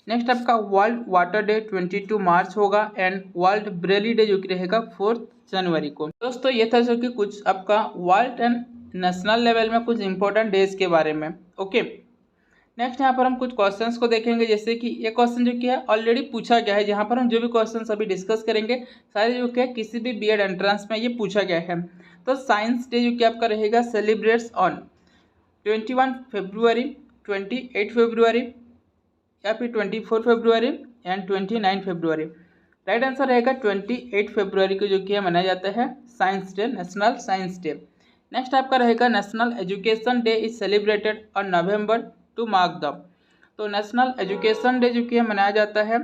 नेक्स्ट आपका वर्ल्ड वाटर डे 22 मार्च होगा, एंड वर्ल्ड ब्रेली डे जो कि रहेगा 4 जनवरी को। दोस्तों ये था जो कि कुछ आपका वर्ल्ड एंड नेशनल लेवल में कुछ इंपॉर्टेंट डेज के बारे में। ओके, नेक्स्ट यहाँ पर हम कुछ क्वेश्चंस को देखेंगे, जैसे कि ये क्वेश्चन जो कि है ऑलरेडी पूछा गया है। यहाँ पर हम जो भी क्वेश्चंस अभी डिस्कस करेंगे सारे जो कि है किसी भी बीएड एंट्रेंस में ये पूछा गया है। तो साइंस डे जो कि आपका रहेगा सेलिब्रेट्स ऑन 21 फरवरी, 28 फरवरी या फिर 24 फरवरी एंड 29 फरवरी। राइट आंसर रहेगा 28 फरवरी को जो कि मनाया जाता है science day, national science day. Next आपका रहेगा national education day is celebrated on November to mark the. तो नेशनल एजुकेशन डे जो कि मनाया जाता है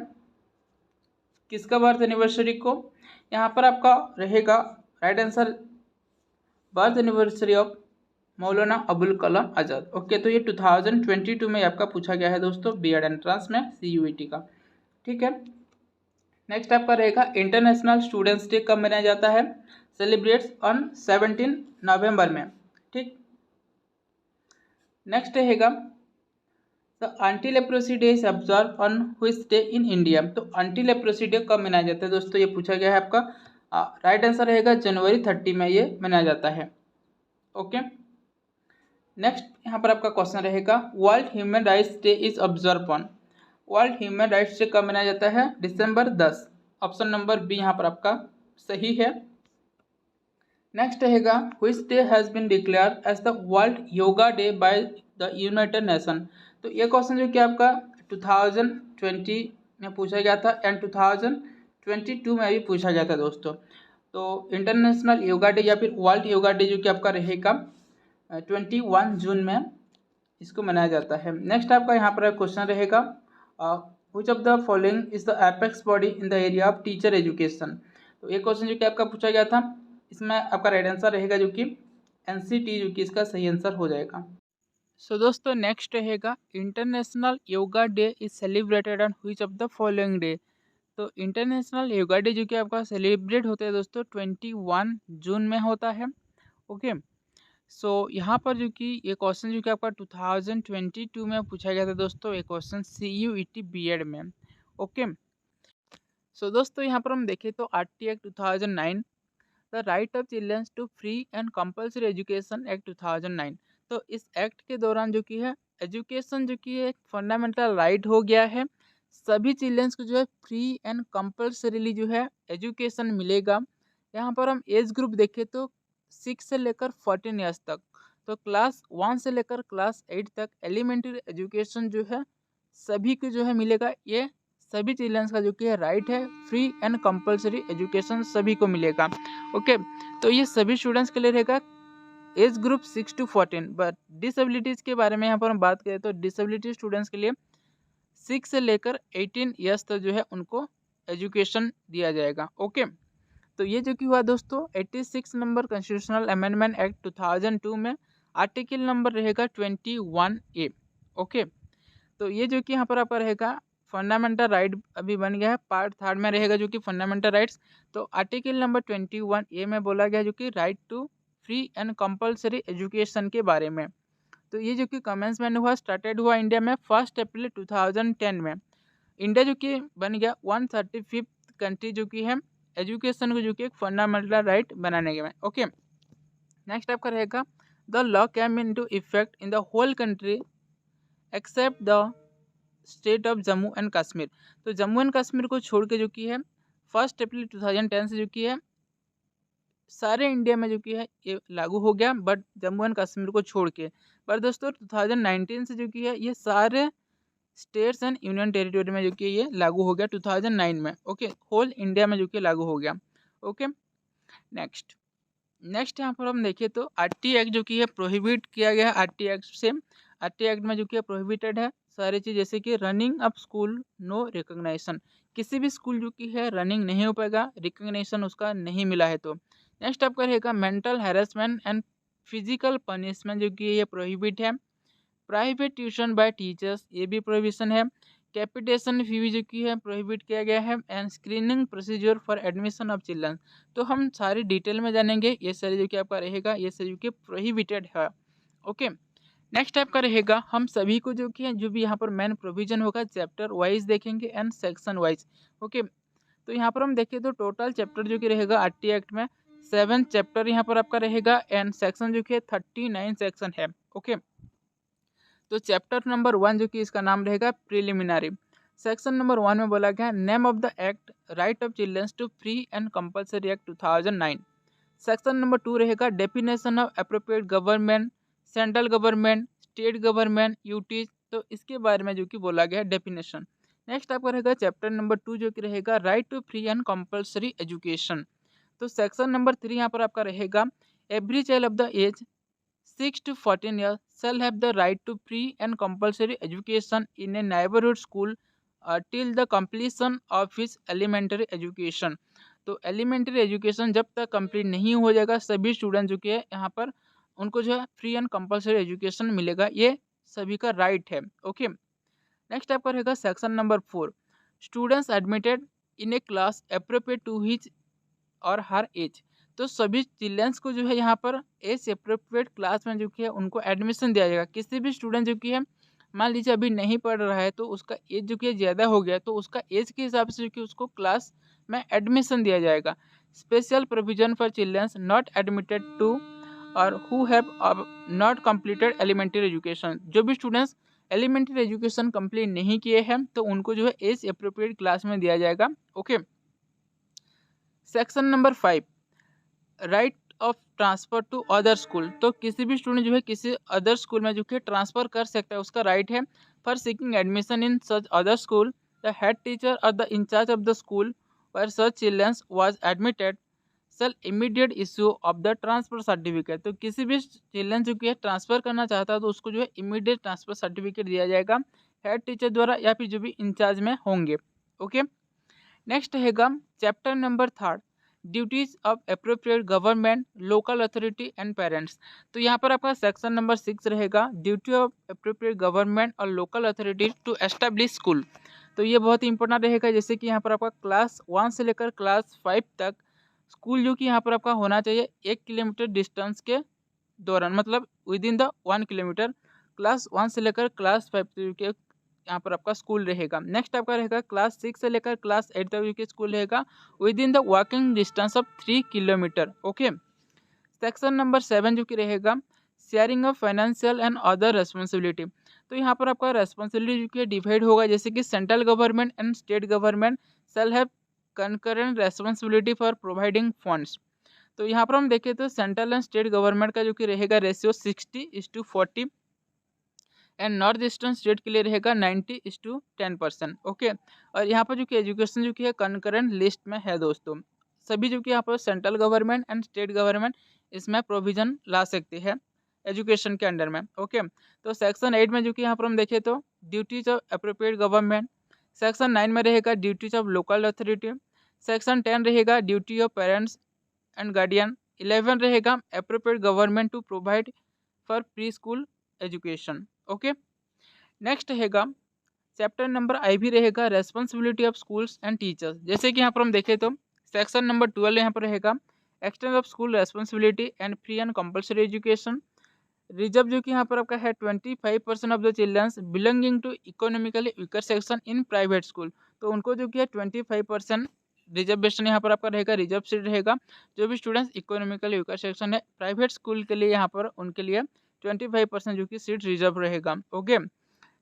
किसका बर्थ एनिवर्सरी को। यहाँ पर आपका रहेगा right answer birth anniversary of Maulana Abul Kalam Azad. Okay, तो ये 2022 में आपका पूछा गया है दोस्तों बीएड एंट्रेंस में CUET का। ठीक है, नेक्स्ट आपका रहेगा इंटरनेशनल स्टूडेंट्स डे कब मनाया जाता है, सेलिब्रेट्स ऑन 17 नवंबर में। ठीक, नेक्स्ट रहेगा the anti leprosy day is observe on which day in India. तो एंटी लेप्रोसी डे कब मनाया जाता है दोस्तों, ये पूछा गया है आपका। राइट आंसर रहेगा जनवरी 30 में ये मनाया जाता है। ओके, नेक्स्ट यहाँ पर आपका क्वेश्चन रहेगा world human rights day is observe on. World human rights day कब मनाया जाता है, दिसंबर 10। ऑप्शन नंबर बी यहाँ पर आपका सही है। नेक्स्ट रहेगा which day has been declared as the world yoga day by the United Nation. तो ये क्वेश्चन जो कि आपका 2020 में पूछा गया था, एंड 2022 में भी पूछा गया था दोस्तों। तो इंटरनेशनल योगा डे या फिर वर्ल्ड योगा डे जो कि आपका रहेगा 21 जून में इसको मनाया जाता है। नेक्स्ट आपका यहाँ पर क्वेश्चन रहेगा which of the following is the apex body in the area of teacher education. तो ये क्वेश्चन जो कि आपका पूछा गया था, इसमें आपका राइट आंसर रहेगा जो कि NCT जो कि इसका सही आंसर हो जाएगा। सो दोस्तों नेक्स्ट रहेगा international yoga day is celebrated on which of the following day. तो इंटरनेशनल योगा डे जो कि आपका सेलिब्रेट होता है दोस्तों 21 जून में होता है। ओके, सो यहाँ पर जो कि ये क्वेश्चन जो कि आपका 2022 में पूछा गया था दोस्तों, ये क्वेश्चन CUET बीएड में। ओके, सो दोस्तों यहाँ पर हम देखें तो RT act 2009, the right of children to free and compulsory education act 2009। तो इस एक्ट के दौरान जो कि है एजुकेशन जो कि एक फंडामेंटल राइट हो गया है। सभी चिल्ड्रंस को जो है फ्री एंड कंपल्सरीली जो है एजुकेशन मिलेगा। यहाँ पर हम एज ग्रुप देखें तो 6 से लेकर 14 ईयर्स तक, तो क्लास 1 से लेकर क्लास 8 तक एलिमेंट्री एजुकेशन जो है सभी को जो है मिलेगा। ये सभी चिल्ड्रंस का जो कि है राइट है, फ्री एंड कंपल्सरी एजुकेशन सभी को मिलेगा। ओके, तो ये सभी स्टूडेंट्स के लिए रहेगा as group 6 to 14। But disabilities के बारे में यहाँ पर हम बात करें तो डिसेबिलिटी स्टूडेंट्स के लिए 6 से लेकर 18 ईयर्स तक जो है उनको एजुकेशन दिया जाएगा। ओके, तो ये जो कि हुआ दोस्तों 86 नंबर कॉन्स्टिट्यूशनल अमेंडमेंट एक्ट 2002 में आर्टिकल नंबर रहेगा 21A। ओके, तो ये जो कि यहाँ पर आपका रहेगा फंडामेंटल राइट अभी बन गया है, पार्ट 3 में रहेगा जो कि फंडामेंटल राइट्स। तो आर्टिकल नंबर 21A में बोला गया जो कि right to free and compulsory education के बारे में। तो ये जो कि कमेंसमेंट हुआ स्टार्टेड हुआ इंडिया में 1 अप्रैल 2010 में। इंडिया जो कि बन गया 135th कंट्री जो कि है एजुकेशन को जो कि एक फंडामेंटल राइट बनाने के में। ओके, नेक्स्ट आपका रहेगा the law came into effect in the whole country except the state of Jammu and Kashmir. तो जम्मू एंड कश्मीर को छोड़ के जो कि है 1 अप्रैल 2010 से जो कि है सारे इंडिया में जो कि है ये लागू हो गया, बट जम्मू एंड कश्मीर को छोड़ के। पर दोस्तों 2019 से जो कि है ये सारे स्टेट्स एंड यूनियन टेरिटरी में जो कि ये लागू हो गया 2009 में। ओके, होल इंडिया में जो कि लागू हो गया। ओके, नेक्स्ट नेक्स्ट यहाँ पर हम देखें तो आरटी एक्ट जो कि है प्रोहिबिट किया गया है आरटी एक्ट से। आरटी एक्ट में जो कि प्रोहिबिटेड है सारी चीज़, जैसे कि running up school no recognition, किसी भी स्कूल जो कि है रनिंग नहीं हो पाएगा, रिकॉग्निशन उसका नहीं मिला है तो। नेक्स्ट आपका रहेगा mental harassment and physical punishment जो कि ये प्रोहिबिट है। प्राइवेट ट्यूशन बाय टीचर्स, ये भी प्रोहिबिशन है। कैपिटेशन फी जो की है प्रोहिबिट किया गया है। And screening procedure for admission of children, तो हम सारी डिटेल में जानेंगे। ये सारी जो कि आपका रहेगा ये सारी जो कि प्रोहिबिटेड है। ओके, नेक्स्ट आपका रहेगा हम सभी को जो कि है जो भी यहाँ पर मेन प्रोविजन होगा चैप्टर वाइज देखेंगे एंड सेक्शन वाइज। ओके, तो यहाँ पर हम देखें तो टोटल चैप्टर जो कि रहेगा आरटी एक्ट में 7 चैप्टर यहाँ पर आपका रहेगा एंड सेक्शन जो कि 39 सेक्शन है। ओके, तो चैप्टर नंबर 1 जो कि इसका नाम रहेगा प्रिलिमिनरी। सेक्शन नंबर 1 में बोला गया name of the act, right of childrens to free and compulsory act 2009। Section number 2 रहेगा definition of appropriate government, central government, state government, UTs, तो इसके बारे में जो कि बोला गया डेफिनेशन। नेक्स्ट आपका रहेगा चैप्टर नंबर 2 जो कि रहेगा right to free and compulsory education. तो सेक्शन नंबर 3 यहाँ पर आपका रहेगा every child of the age 6 to 14 years shall have the right to free and compulsory education in a neighborhood school till the completion of his elementary education। तो elementary education जब तक complete नहीं हो जाएगा सभी स्टूडेंट जो कि है यहाँ पर उनको जो है फ्री एंड कंपलसरी एजुकेशन मिलेगा, ये सभी का राइट है। ओके, नेक्स्ट आपका रहेगा section number 4, students admitted in a class appropriate to his or her as. तो सभी चिल्ड्रंस को जो है यहाँ पर एज अप्रोप्रिएट क्लास में जो कि है उनको एडमिशन दिया जाएगा। किसी भी स्टूडेंट जो कि है मान लीजिए अभी नहीं पढ़ रहा है तो उसका एज जो कि है ज़्यादा हो गया तो उसका एज के हिसाब से जो कि उसको क्लास में एडमिशन दिया जाएगा। Special provision for childrens not admitted to or who have not completed elementary education, जो भी स्टूडेंट्स एलिमेंट्री एजुकेशन कंप्लीट नहीं किए हैं तो उनको जो है एज अप्रोप्रिएट क्लास में दिया जाएगा। Okay, section number 5, right of transfer to other school. तो किसी भी स्टूडेंट जो है किसी अदर स्कूल में जो कि ट्रांसफर कर सकता है, उसका राइट है। For seeking admission in such other school the head teacher or the incharge of the school where such childrens was admitted shall immediate issue of the transfer certificate. तो किसी भी चिल्ड्रन जो कि है ट्रांसफर करना चाहता है तो उसको जो है इमीडिएट ट्रांसफर सर्टिफिकेट दिया जाएगा हेड टीचर द्वारा या फिर जो भी इंचार्ज में होंगे। ओके, नेक्स्ट रहेगा chapter number 3, duties of appropriate government, local authority and parents. तो यहाँ पर आपका सेक्शन नंबर 6 रहेगा ड्यूटी ऑफ अप्रोप्रिएट गवर्नमेंट और local authority to establish school. तो ये बहुत ही इंपॉर्टेंट रहेगा, जैसे कि यहाँ पर आपका क्लास 1 से लेकर क्लास 5 तक स्कूल जो कि यहाँ पर आपका होना चाहिए 1 किलोमीटर डिस्टेंस के दौरान, मतलब with in the 1 kilometre class 1 से लेकर क्लास 5 के यहाँ पर आपका स्कूल रहेगा। नेक्स्ट आपका रहेगा क्लास 6 से लेकर क्लास 8 तक के स्कूल रहेगा with in the walking distance of 3 kilometre. Okay, section number 7 जो कि रहेगा sharing of financial and other responsibility. तो यहाँ पर आपका रेस्पॉन्सिबिलिटी जो कि डिवाइड होगा, जैसे कि central government and state government shall have concurrent responsibility for providing funds. तो यहाँ पर हम देखें तो सेंट्रल एंड स्टेट गवर्नमेंट का जो कि रहेगा ratio 60:40 and north eastern state के लिए रहेगा 90:10%। ओके, और यहाँ पर जो कि एजुकेशन जो कि है कंकरेंट लिस्ट में है दोस्तों, सभी जो कि यहाँ पर central government and state government इसमें प्रोविजन ला सकते हैं एजुकेशन के अंडर में। ओके, तो सेक्शन 8 में जो कि यहाँ पर हम देखें तो duties of appropriate government, section 9 में रहेगा duties of local authority, section 10 रहेगा duty of parents and guardian, 11 रहेगा appropriate government to provide for pre school education. Okay, next रहेगा चैप्टर नंबर आई भी रहेगा responsibility of schools and teachers. जैसे कि यहाँ पर हम देखें तो सेक्शन नंबर 12 यहाँ पर रहेगा extend of school responsibility and free and compulsory education. Reserve जो कि यहाँ पर आपका है 25% of the childrens belonging to economically weaker section in private school. तो उनको जो कि है 25% रिजर्वेशन यहाँ पर आपका रहेगा, रिजर्व सीट रहेगा। जो भी स्टूडेंट्स इकोनॉमिकली वीकर सेक्शन है प्राइवेट स्कूल के लिए यहाँ पर उनके लिए 25% जो कि सीट रिजर्व रहेगा। ओके,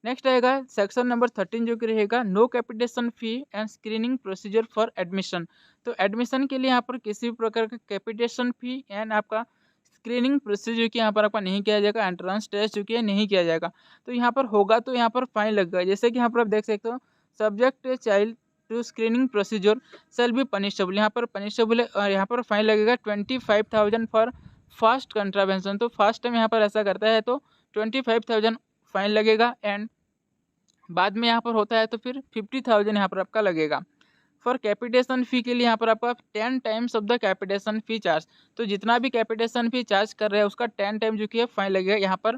नेक्स्ट रहेगा सेक्शन नंबर 13 जो कि रहेगा no capitation fee and screening procedure for admission. तो एडमिशन के लिए यहाँ पर किसी भी प्रकार का कैपिटेशन फी एंड आपका स्क्रीनिंग प्रोसीजर की यहाँ पर आपका नहीं किया जाएगा, एंट्रेंस टेस्ट जो कि है नहीं किया जाएगा। तो यहाँ पर होगा तो यहाँ पर फाइन लगेगा, जैसे कि यहाँ पर आप देख सकते हो subject child to screening procedure shall be punishable. यहाँ पर पनिशेबल है, यहाँ पर फाइन लगेगा 25,000 फॉर फास्ट कंट्रावेंशन। तो फर्स्ट टाइम यहाँ पर ऐसा करता है तो 25,000 फाइन लगेगा, एंड बाद में यहाँ पर होता है तो फिर 50,000 यहाँ पर आपका लगेगा। फॉर कैपिटेशन फ़ी के लिए यहाँ पर आपका 10 times of the capitation fee charge. तो जितना भी कैपिटेशन फ़ी चार्ज कर रहे हैं उसका 10 टाइम जो कि है फाइन लगेगा यहाँ पर,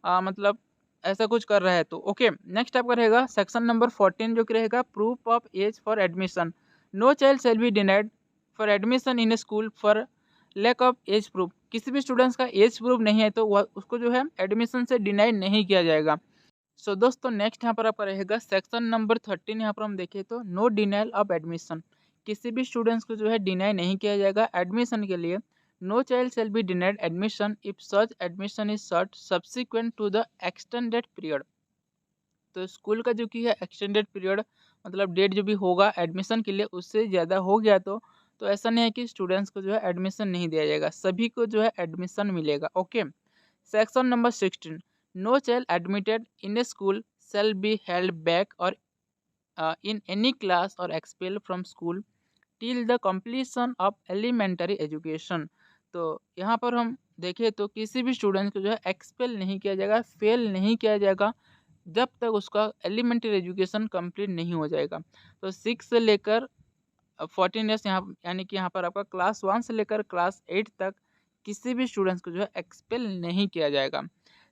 मतलब ऐसा कुछ कर रहा है तो ओके। नेक्स्ट आपका रहेगा सेक्शन नंबर 14 जो कि रहेगा proof of age for admission. No child shall be denied for admission in a school for lack of age proof. किसी भी स्टूडेंट्स का एज प्रूफ नहीं है तो वह उसको जो है एडमिशन से डिनाई नहीं किया जाएगा। सो दोस्तों नेक्स्ट यहाँ पर आपका रहेगा सेक्शन नंबर 13। यहाँ पर हम देखें तो नो डिनाइल ऑफ एडमिशन। किसी भी स्टूडेंट्स को जो है डिनाई नहीं किया जाएगा एडमिशन के लिए। No child shall be denied admission if such admission is sought subsequent to the extended period. तो स्कूल का जो कि है एक्सटेंडेड पीरियड मतलब डेट जो भी होगा एडमिशन के लिए उससे ज़्यादा हो गया तो ऐसा नहीं है कि स्टूडेंट्स को जो है एडमिशन नहीं दिया जाएगा, सभी को जो है एडमिशन मिलेगा। Okay. Section number 16 no child admitted in a school shall be held back or in any class or expelled from school till the completion of elementary education। तो यहाँ पर हम देखें तो किसी भी स्टूडेंट को जो है एक्सपेल नहीं किया जाएगा, फेल नहीं किया जाएगा जब तक उसका एलिमेंट्री एजुकेशन कंप्लीट नहीं हो जाएगा। तो 6 से लेकर 14 ईयर्स यहाँ यानी कि यहाँ पर आपका क्लास 1 से लेकर क्लास 8 तक किसी भी स्टूडेंट्स को जो है एक्सपेल नहीं किया जाएगा।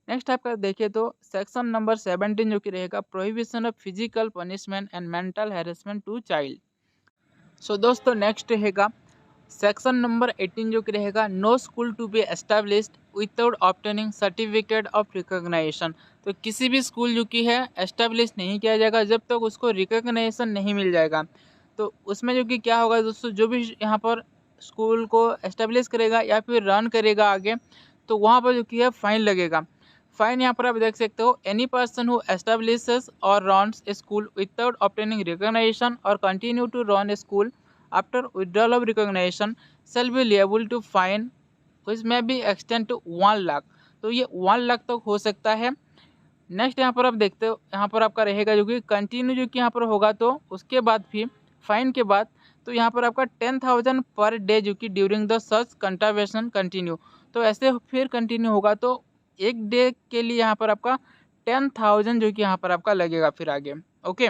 नेक्स्ट आपका देखिए तो सेक्शन नंबर 17 जो कि रहेगा prohibition of physical punishment and mental harassment to child. So दोस्तों नेक्स्ट रहेगा सेक्शन नंबर 18 जो कि रहेगा no school to be established without obtaining certificate of recognisation. तो किसी भी स्कूल जो कि है एस्टैब्लिश नहीं किया जाएगा जब तक उसको रिकॉग्नाइजेशन नहीं मिल जाएगा। तो उसमें जो कि क्या होगा दोस्तों, जो भी यहाँ पर स्कूल को एस्टैब्लिश करेगा या फिर रन करेगा आगे तो वहाँ पर जो कि है फाइन लगेगा। फाइन यहाँ पर आप देख सकते हो एनी पर्सन हु एस्टैब्लिशेस और runs a school without obtaining recognition और continue to run a school after withdrawal of recognition shall be liable to fine which may be extend to 1 lakh. तो ये 1 लाख तक हो सकता है। नेक्स्ट यहाँ पर आप देखते हो यहाँ पर आपका रहेगा जो कि कंटिन्यू जो कि यहाँ पर होगा तो उसके बाद भी फाइन के बाद तो यहाँ पर आपका 10,000 पर डे जो कि ड्यूरिंग द सच कंट्रावेशन कंटिन्यू। तो ऐसे फिर कंटिन्यू होगा तो एक डे के लिए यहाँ पर आपका 10,000 जो कि यहाँ पर आपका लगेगा फिर आगे। ओके।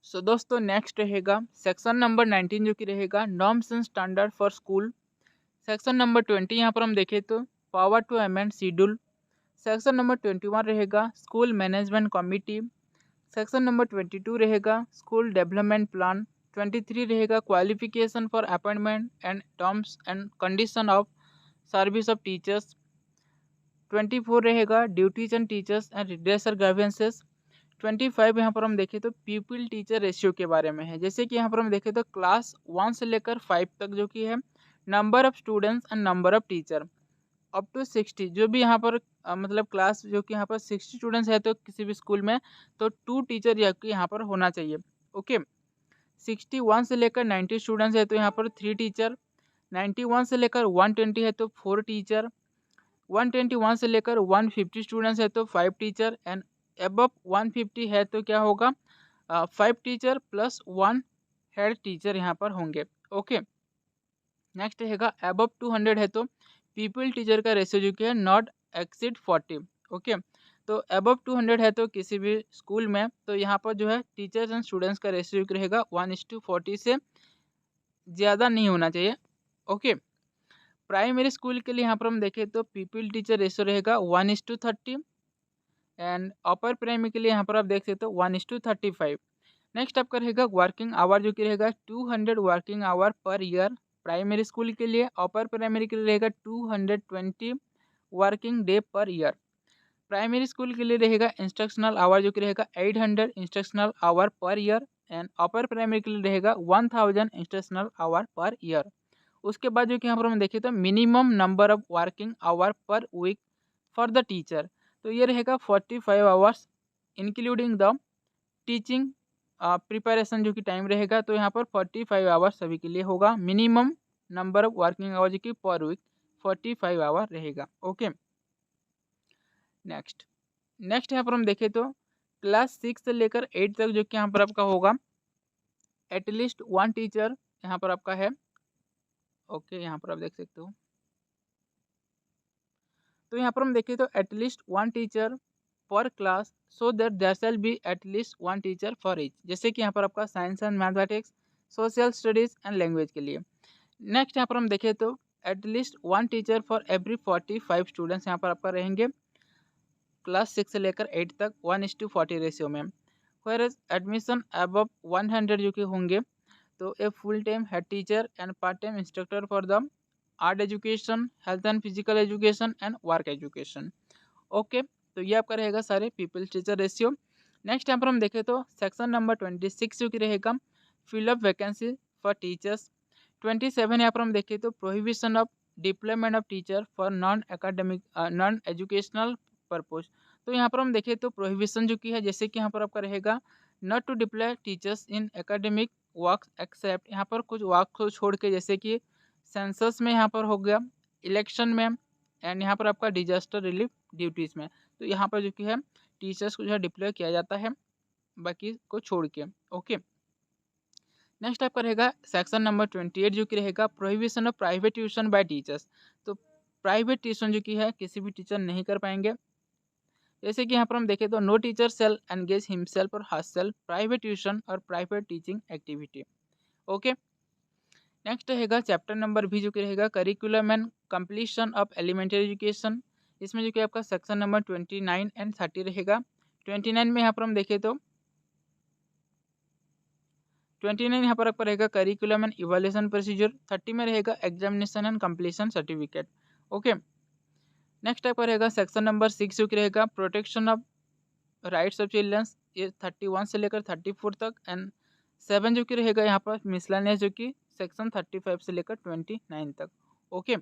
सो दोस्तों नेक्स्ट रहेगा सेक्शन नंबर 19 जो कि रहेगा norms and standard for school. Section number 20 यहाँ पर हम देखें तो power to amend schedule. Section number 21 रहेगा school management committee. Section number 22 रहेगा स्कूल डेवलपमेंट प्लान। 23 रहेगा qualification for appointment and terms and condition of service of teachers. 24 रहेगा duties and teachers and redressal grievances. 25 यहाँ पर हम देखें तो people teacher ratio के बारे में है। जैसे कि यहाँ पर हम देखें तो क्लास 1 से लेकर 5 तक जो कि है number of students and number of teacher up to 60। जो भी यहाँ पर मतलब क्लास जो कि यहाँ पर 60 स्टूडेंट्स है तो किसी भी स्कूल में तो 2 टीचर यहाँ पर होना चाहिए। ओके। 61 से लेकर 90 स्टूडेंट्स है तो यहाँ पर 3 टीचर। 91 से लेकर 120 है तो 4 टीचर। 121 से लेकर 150 स्टूडेंट्स है तो 5 टीचर एंड अबव 150 है तो क्या होगा 5 टीचर प्लस 1 हेड टीचर यहाँ पर होंगे। ओके। नेक्स्ट रहेगा अबव 200 है तो पीपल टीचर का रेशियो जो कि है नॉट एक्सीड 40। ओके। तो अबव 200 है तो किसी भी स्कूल में तो यहाँ पर जो है टीचर्स एंड स्टूडेंट्स का रेशियो रहेगा 1:40 से ज़्यादा नहीं होना चाहिए। ओके। प्राइमरी स्कूल के लिए यहाँ पर हम देखें तो पीपल टीचर रेशियो रहेगा 1:30 एंड अपर प्राइमरी के लिए यहाँ पर आप देख सकते हो 1:35। नेक्स्ट आपका रहेगा वर्किंग आवर जो कि रहेगा 200 working hour per year primary school के लिए। अपर प्राइमरी के लिए रहेगा 220 working day per year. Primary school के लिए रहेगा इंस्ट्रक्शनल आवर जो कि रहेगा 800 instructional hour per year and upper primary के लिए रहेगा 1000 इंस्ट्रक्शनल आवर पर ईयर। उसके बाद जो कि यहाँ पर हम देखें तो minimum number of working hour per week for the teacher तो ये रहेगा 45 hours including the teaching preparation जो कि टाइम रहेगा। तो यहाँ पर 45 आवर्स सभी के लिए होगा। Minimum number of working our जो कि पर वीक 45 आवर रहेगा। ओके। नेक्स्ट यहाँ पर हम देखें तो क्लास 6 से लेकर 8 तक जो कि यहाँ पर आपका होगा एटलीस्ट वन टीचर यहाँ पर आपका है। ओके, यहाँ पर आप देख सकते हो। तो यहाँ पर हम देखें तो at least one teacher per class, so that there shall be at least one teacher for each. जैसे कि यहाँ पर आपका science and mathematics, social studies and language के लिए। नेक्स्ट यहाँ पर हम देखें तो at least one teacher for every 45 students यहाँ पर आपका रहेंगे क्लास 6 से लेकर 8 तक 1:40 रेशियो में। वेयर एज एडमिशन अबव 100 जो कि होंगे तो a full time head teacher and part time instructor for the art education, health and physical education and work education. Okay, तो ये आपका रहेगा सारे पीपल टीचर रेशियो। नेक्स्ट यहाँ पर हम देखें तो सेक्शन नंबर 26 जो कि रहेगा फिलअप वैकेंसी फॉर टीचर्स। 27 यहाँ पर हम देखें तो prohibition of deployment of teacher for non academic non educational purpose. तो यहाँ पर हम देखें तो प्रोहिबिशन जो कि है, जैसे कि यहाँ पर आपका रहेगा not to deploy teachers in academic work except, यहाँ पर कुछ वर्क को छोड़ के, जैसे कि सेंसस में यहाँ पर हो गया, इलेक्शन में, एंड यहाँ पर आपका डिजास्टर रिलीफ ड्यूटीज़ में। तो यहाँ पर जो कि है टीचर्स को जो है डिप्लॉय किया जाता है बाकी को छोड़ के। ओके, नेक्स्ट आपका रहेगा सेक्शन नंबर 28 जो कि रहेगा prohibition of private tuition bye teachers. तो प्राइवेट ट्यूशन जो कि है किसी भी टीचर नहीं कर पाएंगे। जैसे कि यहाँ पर हम देखें तो no teacher shall engage himself और हरसेल्फ प्राइवेट ट्यूशन और private teaching activity. Okay, next रहेगा चैप्टर नंबर भी जो कि रहेगा curriculum and completion of elementary education. इसमें जो कि आपका सेक्शन नंबर 29 एंड 30 रहेगा। 29 में यहाँ पर हम देखें तो 29 यहाँ पर आपका रहेगा करिकुलम एंड इवैल्यूएशन प्रोसीजर। 30 में रहेगा examination and completion certificate. Okay, next आपका रहेगा सेक्शन नंबर 6 जो कि रहेगा protection of rights of childrens, ये 31 से लेकर 34 तक। एंड 7 जो कि रहेगा यहाँ पर मिसलेनियस जो कि सेक्शन 35 से लेकर 29 तक। ओके,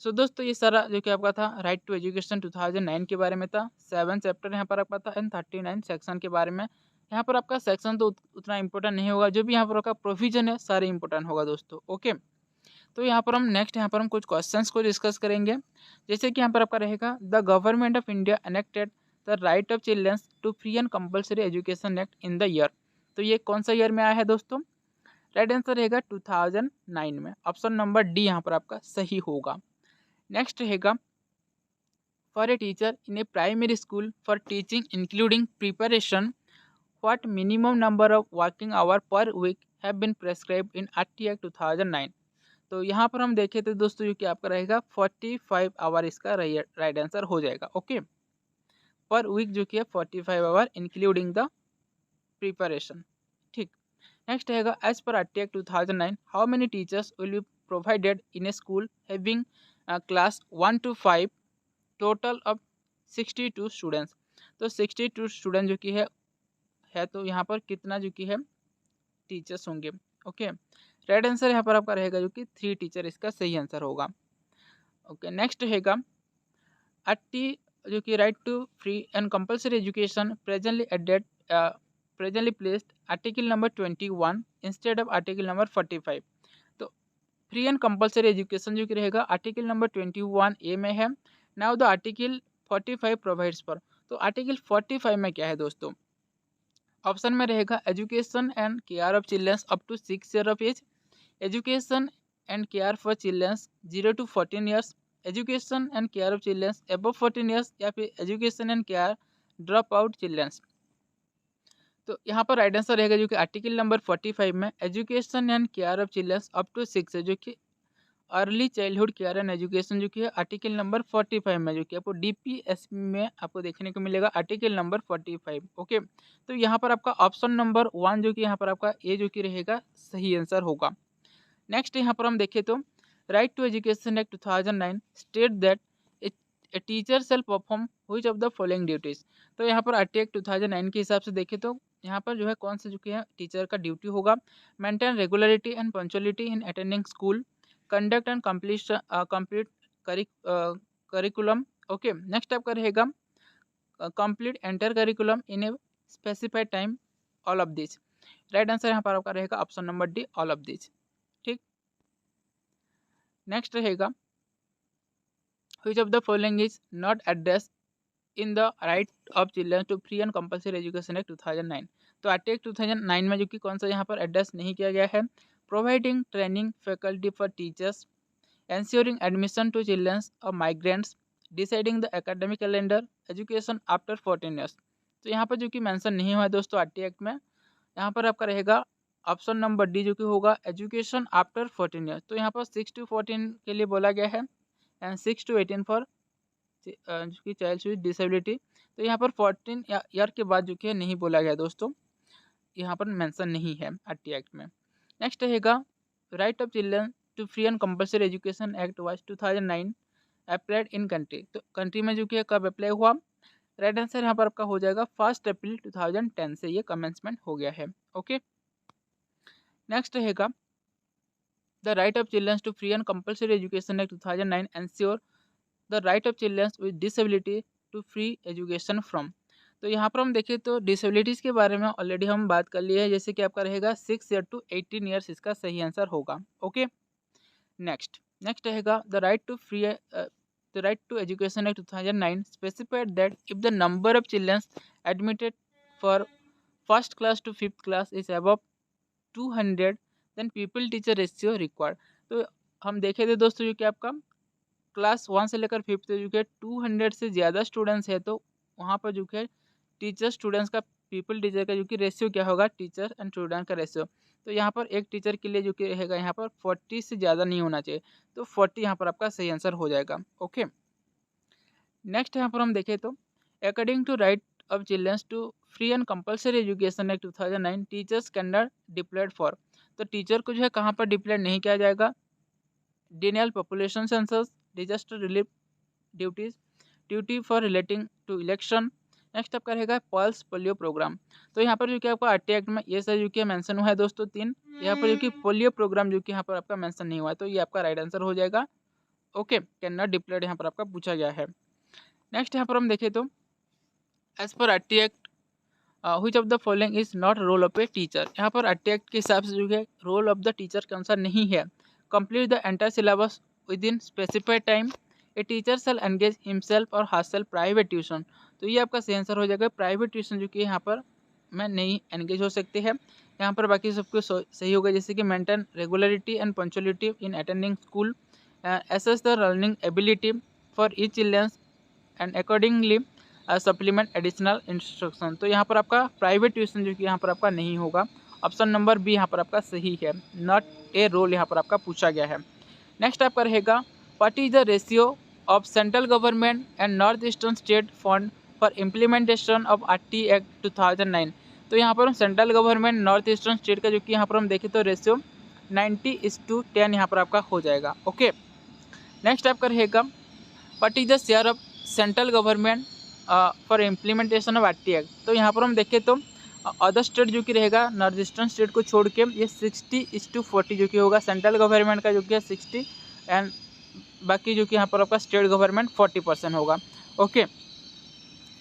सो दोस्तों ये सारा जो कि आपका था राइट टू एजुकेशन 2009 के बारे में था। 7 चैप्टर यहाँ पर आपका था एंड 39 सेक्शन के बारे में। यहाँ पर आपका सेक्शन तो उतना इंपॉर्टेंट नहीं होगा, जो भी यहाँ पर आपका प्रोविजन है सारे इंपॉर्टेंट होगा दोस्तों। ओके, तो यहाँ पर हम नेक्स्ट यहाँ पर हम कुछ क्वेश्चंस को डिस्कस करेंगे। जैसे कि यहाँ पर आपका रहेगा the government of India enacted the right of childrens to free and compulsory education act in the year. तो ये कौन सा ईयर में आया है दोस्तों? राइट आंसर रहेगा 2009 में। ऑप्शन नंबर डी यहाँ पर आपका सही होगा। नेक्स्ट रहेगा for a teacher in a primary school for teaching including preparation what minimum number of working hour per week have been prescribed in RT act 2009। तो यहाँ पर हम देखें तो दोस्तों जो कि आपका रहेगा 45 आवर इसका राइट आंसर हो जाएगा। ओके, पर वीक जो कि है 45 आवर इंक्लूडिंग द प्रिपरेशन। ठीक, नेक्स्ट रहेगा as per RT act 2009 how many teachers will be provided in a school having class 1 to 5 total of 62 students. तो 62 स्टूडेंट जो कि है तो यहाँ पर कितना जो कि है टीचर्स होंगे। ओके, राइट आंसर यहाँ पर आपका रहेगा जो कि 3 टीचर इसका सही आंसर होगा। ओके, नेक्स्ट रहेगा आरटी जो कि right to free and compulsory education presently placed article number 21 instead of article number 45। तो फ्री एंड कंपल्सरी एजुकेशन जो कि रहेगा आर्टिकल नंबर 21 ए में है। नाउ द आर्टिकल 45 प्रोवाइड्स पर। तो आर्टिकल 45 में क्या है दोस्तों? ऑप्शन में रहेगा education and care of childrens up to 6 year of age, education and care for childrens 0 to 14 years, education and care of childrens above 14 years, या फिर education and care drop out childrens. तो यहाँ पर right answer रहेगा जो कि article number 45 में education and care of childrens up to 6 है, जो कि early childhood care and education जो कि है आर्टिकल नंबर 45 में, जो कि आपको डीपीएसपी में आपको देखने को मिलेगा आर्टिकल नंबर 45। ओके, तो यहाँ पर आपका ऑप्शन नंबर 1 जो कि यहाँ पर आपका ए जो कि रहेगा सही आंसर होगा। नेक्स्ट यहाँ पर हम देखें तो right to education act 2009 state that a teacher shall perform which of the following duties. तो यहाँ पर आरटी एक्ट 2009 के हिसाब से देखें तो यहाँ पर जो है कौन सा जो कि है टीचर का ड्यूटी होगा? Maintain regularity and punctuality in attending school, conduct and complete curriculum. Okay, next आपका रहेगा complete entire curriculum in a specified time, all of this. Right answer यहाँ पर आपका रहेगा option number D, all of this. ठीक, next रहेगा which of the following is not address in the right of children to free and compulsory education act 2009। तो RT act 2009 में जो कि कौन सा यहाँ पर एड्रेस नहीं किया गया है, providing training faculty for teachers, ensuring admission to children of migrants, deciding the academic calendar, education after 14 years। तो यहाँ पर जो कि मेंशन नहीं हुआ है दोस्तों RT एक्ट में, यहाँ पर आपका रहेगा ऑप्शन नंबर डी जो कि होगा एजुकेशन आफ्टर 14 ईयर्स। तो यहाँ पर 6 to 14 के लिए बोला गया है एंड 6 to 18 फॉर जो कि चाइल्ड विद डिसेबिलिटी। तो यहाँ पर 14 ईयर के बाद जो कि है नहीं बोला गया दोस्तों, यहाँ पर मेंशन नहीं है RT एक्ट में। नेक्स्ट रहेगा right of children to free and compulsory education act was 2009 applied in country. तो कंट्री में जो कि कब अप्लाई हुआ, राइट आंसर यहाँ पर आपका हो जाएगा 1 अप्रैल 2010 से ये कमेंसमेंट हो गया है। ओके, नेक्स्ट रहेगा the right of children to free and compulsory education act 2009 ensure the right of children with disability to free education from. तो यहाँ पर हम देखें तो डिसेबिलिटीज़ के बारे में ऑलरेडी हम बात कर लिए हैं, जैसे कि आपका रहेगा 6 ईयर टू 18 ईयर्स इसका सही आंसर होगा। ओके, नेक्स्ट रहेगा the right to education act 2009 specified that if the number of children admitted for first class to 5th class is above 200 then pupil teacher ratio required. तो हम देखे थे दोस्तों जो कि आपका क्लास 1 से लेकर 5th जो कि 200 से ज़्यादा स्टूडेंट्स है, तो वहाँ पर जो कि टीचर स्टूडेंट्स का पीपल टीचर का जो कि रेशियो क्या होगा, टीचर एंड स्टूडेंट का रेशियो। तो यहाँ पर एक टीचर के लिए जो कि रहेगा यहाँ पर 40 से ज़्यादा नहीं होना चाहिए, तो 40 यहाँ पर आपका सही आंसर हो जाएगा। ओके, नेक्स्ट यहाँ पर हम देखें तो according to right of childrens to free and compulsory education act 2009 teachers can not deployed for. तो टीचर को जो है कहाँ पर डिप्लॉयड नहीं किया जाएगा, decennial population census, disaster relief duties, duty for relating to election. Next आपका रहेगा पल्स पोलियो प्रोग्राम। तो यहाँ पर जो कि आपका RT एक्ट में ये सब जो कि मेंशन हुआ है दोस्तों 3, यहाँ पर जो कि पोलियो प्रोग्राम जो कि यहाँ पर आपका मेंशन नहीं हुआ है, तो ये आपका राइट आंसर हो जाएगा। ओके, कैन नॉट डिप्लॉयड यहाँ पर आपका पूछा गया है। नेक्स्ट यहाँ पर हम देखें तो as per RT act which of the following is not role of a teacher. यहाँ पर RT एक्ट के हिसाब से जो है रोल ऑफ द टीचर के अनुसार नहीं है। Complete the entire syllabus within specified time, a teacher shall engage himself और हरसेल्फ प्राइवेट ट्यूशन। तो ये आपका सही आंसर हो जाएगा। प्राइवेट ट्यूशन जो कि यहाँ पर में नहीं एंगेज हो सकते हैं। यहाँ पर बाकी सब कुछ सही होगा, जैसे कि maintain regularity and punctuality in attending school, assess the learning ability for each children and accordingly supplement additional instruction। तो यहाँ पर आपका प्राइवेट ट्यूशन जो कि यहाँ पर आपका नहीं होगा। ऑप्शन नंबर बी यहाँ पर आपका सही है, नॉट ए रोल यहाँ पर आपका पूछा गया है। नेक्स्ट आपका रहेगा what is the ratio of central government and north eastern state fund for implementation of RT act 2009। तो यहाँ पर हम central government north eastern state का जो कि यहाँ पर हम देखें तो रेशियो 90:10 यहाँ पर आपका हो जाएगा। ओके, नेक्स्ट आपका रहेगा what is the share of central government for implementation of RT act. तो यहाँ पर हम देखें तो अदर स्टेट जो कि रहेगा नॉर्थ ईस्टर्न स्टेट को छोड़ के ये 60:40 जो कि होगा। सेंट्रल गवर्नमेंट का जो कि है 60 एंड बाकी जो कि यहाँ पर आपका स्टेट गवर्नमेंट 40% होगा। ओके,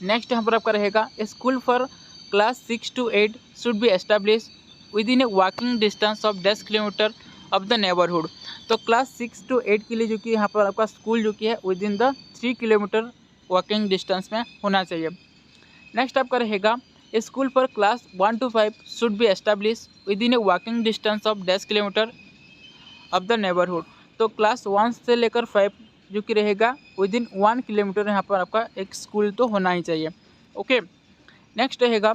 नेक्स्ट यहाँ पर आपका रहेगा school for class 6 to 8 should be establish with in A walking distance of 10 kilometre of the neighbourhood. तो क्लास 6 to 8 के लिए जो कि यहाँ पर आपका स्कूल जो कि है with in the 3 kilometre walking distance में होना चाहिए। नेक्स्ट आपका रहेगा school for class 1 to 5 should be establish with in A walking distance of 10 kilometre of the neighbourhood. तो क्लास 1 से लेकर 5 जो कि रहेगा विद इन 1 किलोमीटर यहाँ पर आपका एक स्कूल तो होना ही चाहिए। ओके, नेक्स्ट रहेगा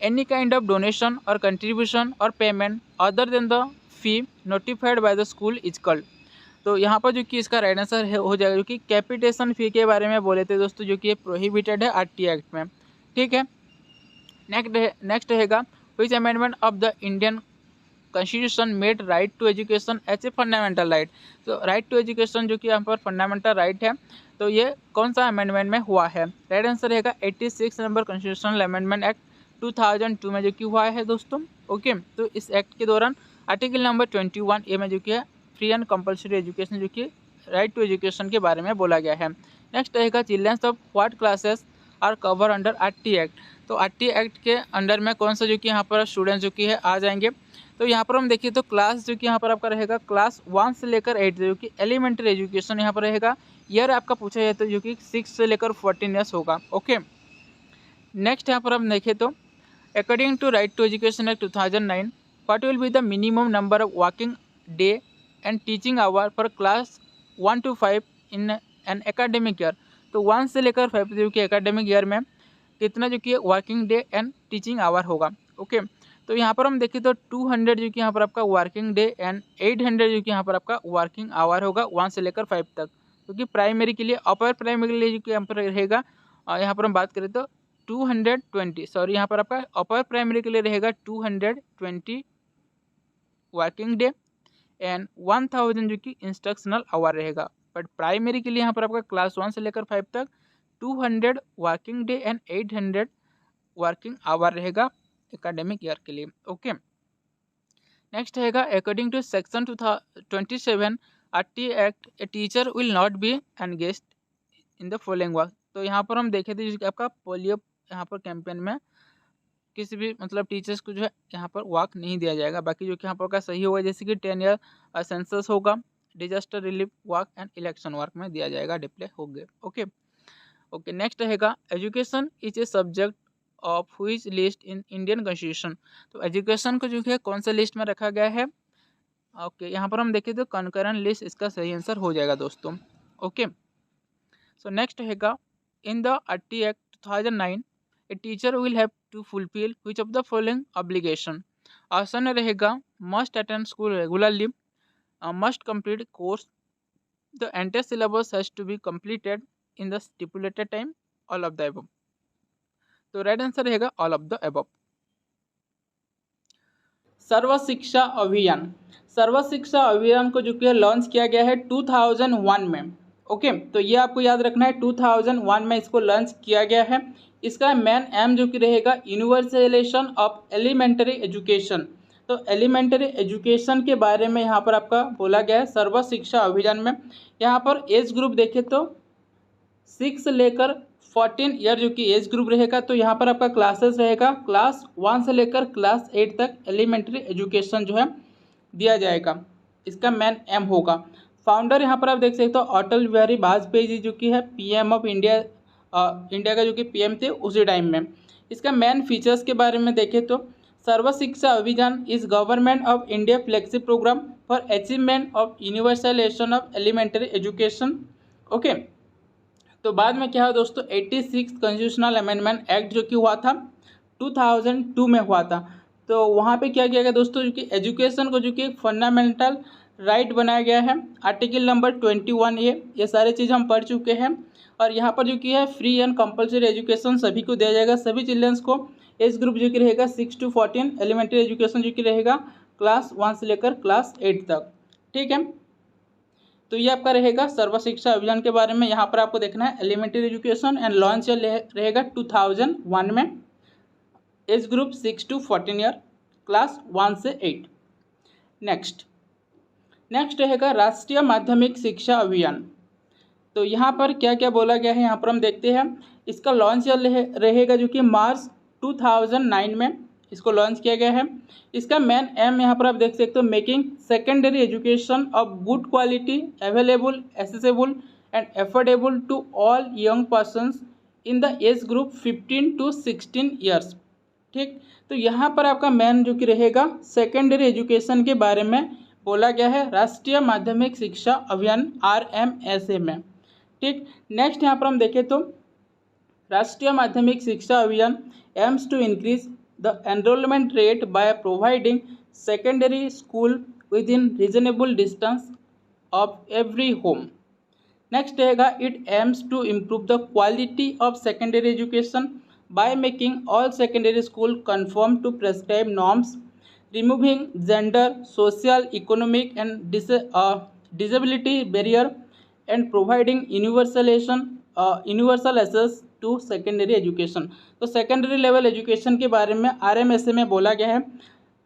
एनी काइंड ऑफ डोनेशन और कंट्रीब्यूशन और payment other than the fee notified by the school is called. तो यहाँ पर जो कि इसका राइट आंसर हो जाएगा, जो कि कैपिटेशन फ़ी के बारे में बोले थे दोस्तों, जो कि ये प्रोहिबिटेड है RT एक्ट में। ठीक है, नेक्स्ट रहेगा which amendment of the Indian constitution made right to education as a fundamental right. तो राइट टू एजुकेशन जो कि यहाँ पर फंडामेंटल राइट है, तो ये कौन सा अमेंडमेंट में हुआ है? राइट आंसर रहेगा 86 नंबर कॉन्स्टिट्यूशनल अमेंडमेंट एक्ट 2002 में जो कि हुआ है दोस्तों। ओके, तो इस एक्ट के दौरान आर्टिकल नंबर 21A में जो कि है फ्री एंड कंपल्सरी एजुकेशन जो कि राइट टू एजुकेशन के बारे में बोला गया है। नेक्स्ट रहेगा childrens of what classes are cover under RT act. तो RT एक्ट के अंडर में कौन सा जो कि यहाँ पर स्टूडेंट्स जो कि है आ जाएंगे? तो यहाँ पर हम देखिए तो क्लास जो कि यहाँ पर आपका रहेगा क्लास 1 से लेकर 8 जो कि एलिमेंट्री एजुकेशन यहाँ पर रहेगा। ईयर आपका पूछा जाए तो जो कि 6 से लेकर 14 ईयर्स होगा। ओके, नेक्स्ट यहाँ पर हम देखें तो According to Right to Education Act 2009, what will be the minimum number of working day and teaching hour for class 1 to 5 in an academic year? तो 1 से लेकर 5 जो कि एकेडमिक ईयर में कितना जो कि working day and teaching hour होगा। ओके, तो यहाँ पर हम देखें तो 200 जो कि यहाँ पर आपका वर्किंग डे एंड 800 जो कि यहाँ पर आपका वर्किंग आवर होगा 1 से लेकर 5 तक, क्योंकि प्राइमरी के लिए, अपर प्राइमरी के लिए जो कि यहाँ पर रहेगा, यहाँ पर हम बात करें तो 220, सॉरी यहाँ पर आपका अपर प्राइमरी के लिए रहेगा 220 वर्किंग डे एंड 1000 जो कि इंस्ट्रक्शनल आवर रहेगा। बट प्राइमरी के लिए यहाँ पर आपका क्लास 1 से लेकर 5 तक 200 working day and 800 working hour रहेगा एकेडमिक ईयर के लिए। ओके, नेक्स्ट रहेगा according to section 27 RT act a teacher will not be engaged in the following work. तो यहाँ पर हम देखे थे जिसके आपका पोलियो यहाँ पर कैंपेन में किसी भी मतलब टीचर्स को जो है यहाँ पर वर्क नहीं दिया जाएगा, बाकी जो कि यहाँ पर का सही होगा जैसे कि 10 ईयर सेंसस होगा, disaster relief work and election work में दिया जाएगा, डिप्ले हो गए। ओके ओके, नेक्स्ट रहेगा education is a subject of which list in Indian constitution. तो एजुकेशन को जो है कौन सा लिस्ट में रखा गया है? ओके, यहाँ पर हम देखें तो कंकरेंट लिस्ट इसका सही आंसर हो जाएगा दोस्तों। ओके, सो नेक्स्ट रहेगा in the RT act 2009 a teacher will have to fulfil which of the following obligation. Option रहेगा must attend school regularly, must complete course, the entire syllabus has to be completed in the stipulated time, all of the above. तो right answer रहेगा all of the above. Sarva Shiksha Abhiyan, सर्व शिक्षा अभियान को जो कि launch किया गया है 2001 में। ओके, तो ये आपको याद रखना है 2001 में इसको लॉन्च किया गया है। इसका मेन एम जो कि रहेगा यूनिवर्सलाइजेशन ऑफ एलिमेंट्री एजुकेशन। तो एलिमेंट्री एजुकेशन के बारे में यहाँ पर आपका बोला गया है सर्व शिक्षा अभियान में। यहाँ पर एज ग्रुप देखें तो 6 से लेकर 14 ईयर जो कि एज ग्रुप रहेगा। तो यहाँ पर आपका क्लासेस रहेगा क्लास 1 से लेकर क्लास 8 तक एलिमेंट्री एजुकेशन जो है दिया जाएगा, इसका मेन एम होगा। फाउंडर यहाँ पर आप देख सकते हो अटल बिहारी वाजपेयी जी जो कि है PM ऑफ इंडिया, इंडिया का जो कि PM थे उसी टाइम में। इसका मेन फीचर्स के बारे में देखें तो Sarva Shiksha Abhiyan is government of India flexible programme for achievement of universalisation of elementary education. Okay, तो बाद में क्या हुआ दोस्तों 86 कॉन्स्टिट्यूशनल अमेंडमेंट एक्ट जो कि हुआ था 2002 में हुआ था। तो वहाँ पे क्या किया गया दोस्तों जो कि एजुकेशन को जो कि एक फंडामेंटल राइट बनाया गया है। आर्टिकल नंबर 21A ये सारे चीज़ हम पढ़ चुके हैं। और यहाँ पर जो कि है फ्री एंड कंपलसरी एजुकेशन सभी को दिया जाएगा, सभी चिल्ड्रंस को। एज ग्रुप जो कि रहेगा 6 to 14, एलिमेंट्री एजुकेशन जो कि रहेगा क्लास 1 से लेकर क्लास 8 तक। ठीक है, तो ये आपका रहेगा सर्व शिक्षा अभियान के बारे में। यहाँ पर आपको देखना है एलिमेंट्री एजुकेशन एंड लॉन्च रहेगा 2001 में, as group 6 to 14 year, class 1 से 8। नेक्स्ट रहेगा राष्ट्रीय माध्यमिक शिक्षा अभियान। तो यहाँ पर क्या क्या बोला गया है यहाँ पर हम देखते हैं। इसका लॉन्च रहेगा जो कि मार्च 2009 में इसको लॉन्च किया गया है। इसका मेन एम यहाँ पर आप देख सकते हो making secondary education of good quality available, accessible and affordable to all young persons in the age group 15 to 16 years. ठीक, तो यहाँ पर आपका मेन जो कि रहेगा सेकेंडरी एजुकेशन के बारे में बोला गया है राष्ट्रीय माध्यमिक शिक्षा अभियान RMSA में। ठीक, नेक्स्ट यहाँ पर हम देखें तो राष्ट्रीय Madhyamik Shiksha Abhiyan aims to increase the enrolment rate by providing secondary school within reasonable distance of every home. Next रहेगा it aims to improve the quality of secondary education by making all secondary school conform to prescribed norms, removing gender, social, economic and disability barrier and providing universal access to secondary education। तो secondary level education के बारे में RMSA में बोला गया है।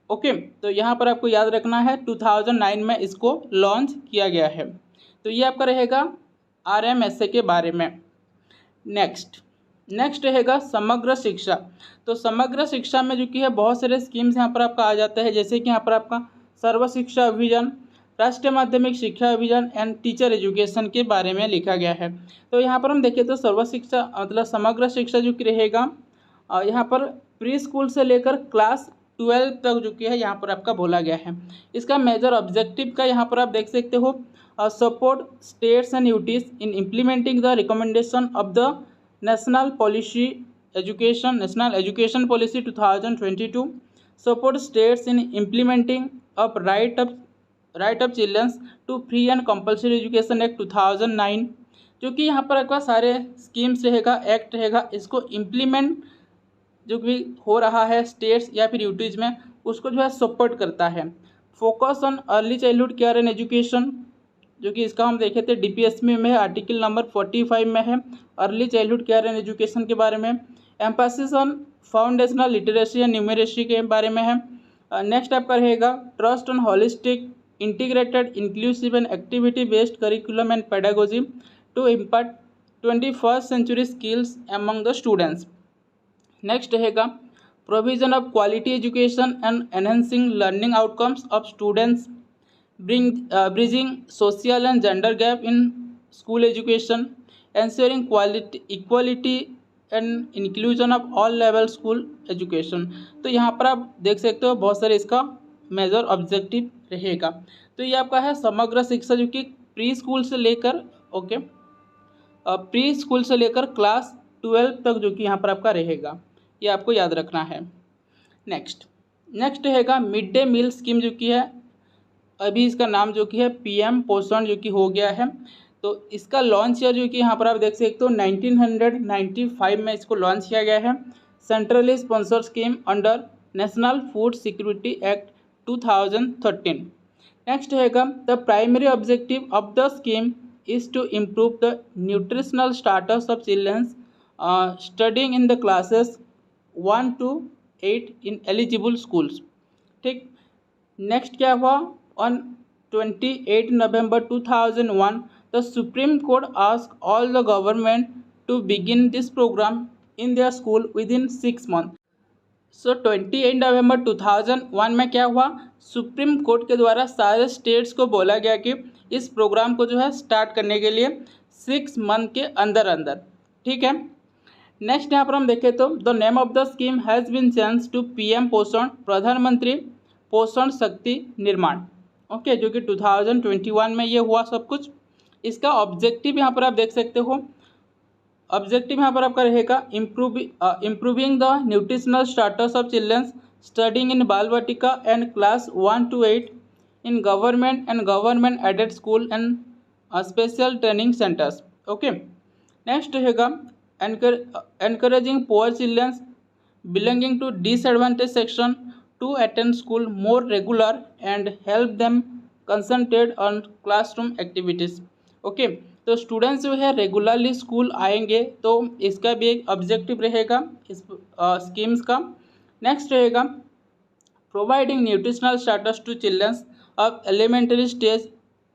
Okay, तो यहाँ पर आपको याद रखना है 2009 में इसको लॉन्च किया गया है। तो ये आपका रहेगा RMSA के बारे में। नेक्स्ट रहेगा समग्र शिक्षा। तो समग्र शिक्षा में जो कि है बहुत सारे स्कीम्स यहाँ पर आपका आ जाता है, जैसे कि यहाँ पर आपका सर्व शिक्षा अभियान, राष्ट्रीय माध्यमिक शिक्षा अभियान एंड टीचर एजुकेशन के बारे में लिखा गया है। तो यहाँ पर हम देखें तो सर्व शिक्षा मतलब समग्र शिक्षा जो कि रहेगा यहाँ पर प्री स्कूल से लेकर क्लास 12 तक जो कि है यहाँ पर आपका बोला गया है। इसका मेजर ऑब्जेक्टिव का यहाँ पर आप देख सकते हो, support states and UTs in implementing the recommendation of the national education policy 2022, support states in implementing of right of childrens to free and compulsory education act 2009, जो कि यहाँ पर आपका सारे स्कीम्स रहेगा, एक्ट रहेगा, इसको इम्प्लीमेंट जो भी हो रहा है स्टेट्स या फिर यूटीज में उसको जो है सपोर्ट करता है। Focus on early childhood care and education, जो कि इसका हम देखे थे डीपीएसपी में है, आर्टिकल नंबर 45 में है, early childhood care and education के बारे में। Emphasis on foundational literacy and numeracy के बारे में है। नेक्स्ट आपका रहेगा trust on holistic integrated inclusive and activity based curriculum and pedagogy to impart 21st century skills among the students. Next रहेगा provision of quality education and enhancing learning outcomes of students, bridging social and gender gap in school education, ensuring quality equality and inclusion of all level school education. तो यहाँ पर आप देख सकते हो बहुत सारे इसका मेजर ऑब्जेक्टिव रहेगा। तो ये आपका है समग्र शिक्षा, जो कि प्री स्कूल से लेकर प्री स्कूल से लेकर क्लास 12 तक जो कि यहाँ पर आपका रहेगा, ये आपको याद रखना है। नेक्स्ट रहेगा मिड डे मील स्कीम, जो कि है अभी इसका नाम जो कि है पीएम पोषण जो कि हो गया है। तो इसका लॉन्च ईयर जो कि यहाँ पर आप देख सकते हो 1995 में इसको लॉन्च किया गया है। Centrally sponsored scheme under national food security act 2013। Next रहेगा the primary objective of the scheme is to improve the nutritional status of childrens studying in the classes 1 to 8 in eligible schools. ठीक, next क्या हुआ, on 28 November 2001 the Supreme Court asked all the government to begin this program in their school within 6 months. So 28 November 2001 में क्या हुआ, supreme court के द्वारा सारे states को बोला गया कि इस प्रोग्राम को जो है स्टार्ट करने के लिए 6 मंथ के अंदर अंदर। ठीक है, नेक्स्ट यहाँ पर हम देखें तो the name of the scheme has been change to PM Poshan, Pradhanmantri पोषण शक्ति निर्माण। ओके, जो कि 2021 में ये हुआ सब कुछ। इसका ऑब्जेक्टिव यहाँ पर आप देख सकते हो, ऑब्जेक्टिव यहाँ पर आपका रहेगा improving the nutritional status of childrens studying in Bal Vatika and class 1 to 8 in government and government aided school and special training centres. Okay, next रहेगा encouraging poor childrens belonging to disadvantage section to attend school more regular and help them concentrate on classroom activities. Okay, तो students जो है regularly school आएंगे, तो इसका भी एक objective रहेगा इस स्कीम्स का। नेक्स्ट रहेगा providing nutritional status to childrens of elementary stage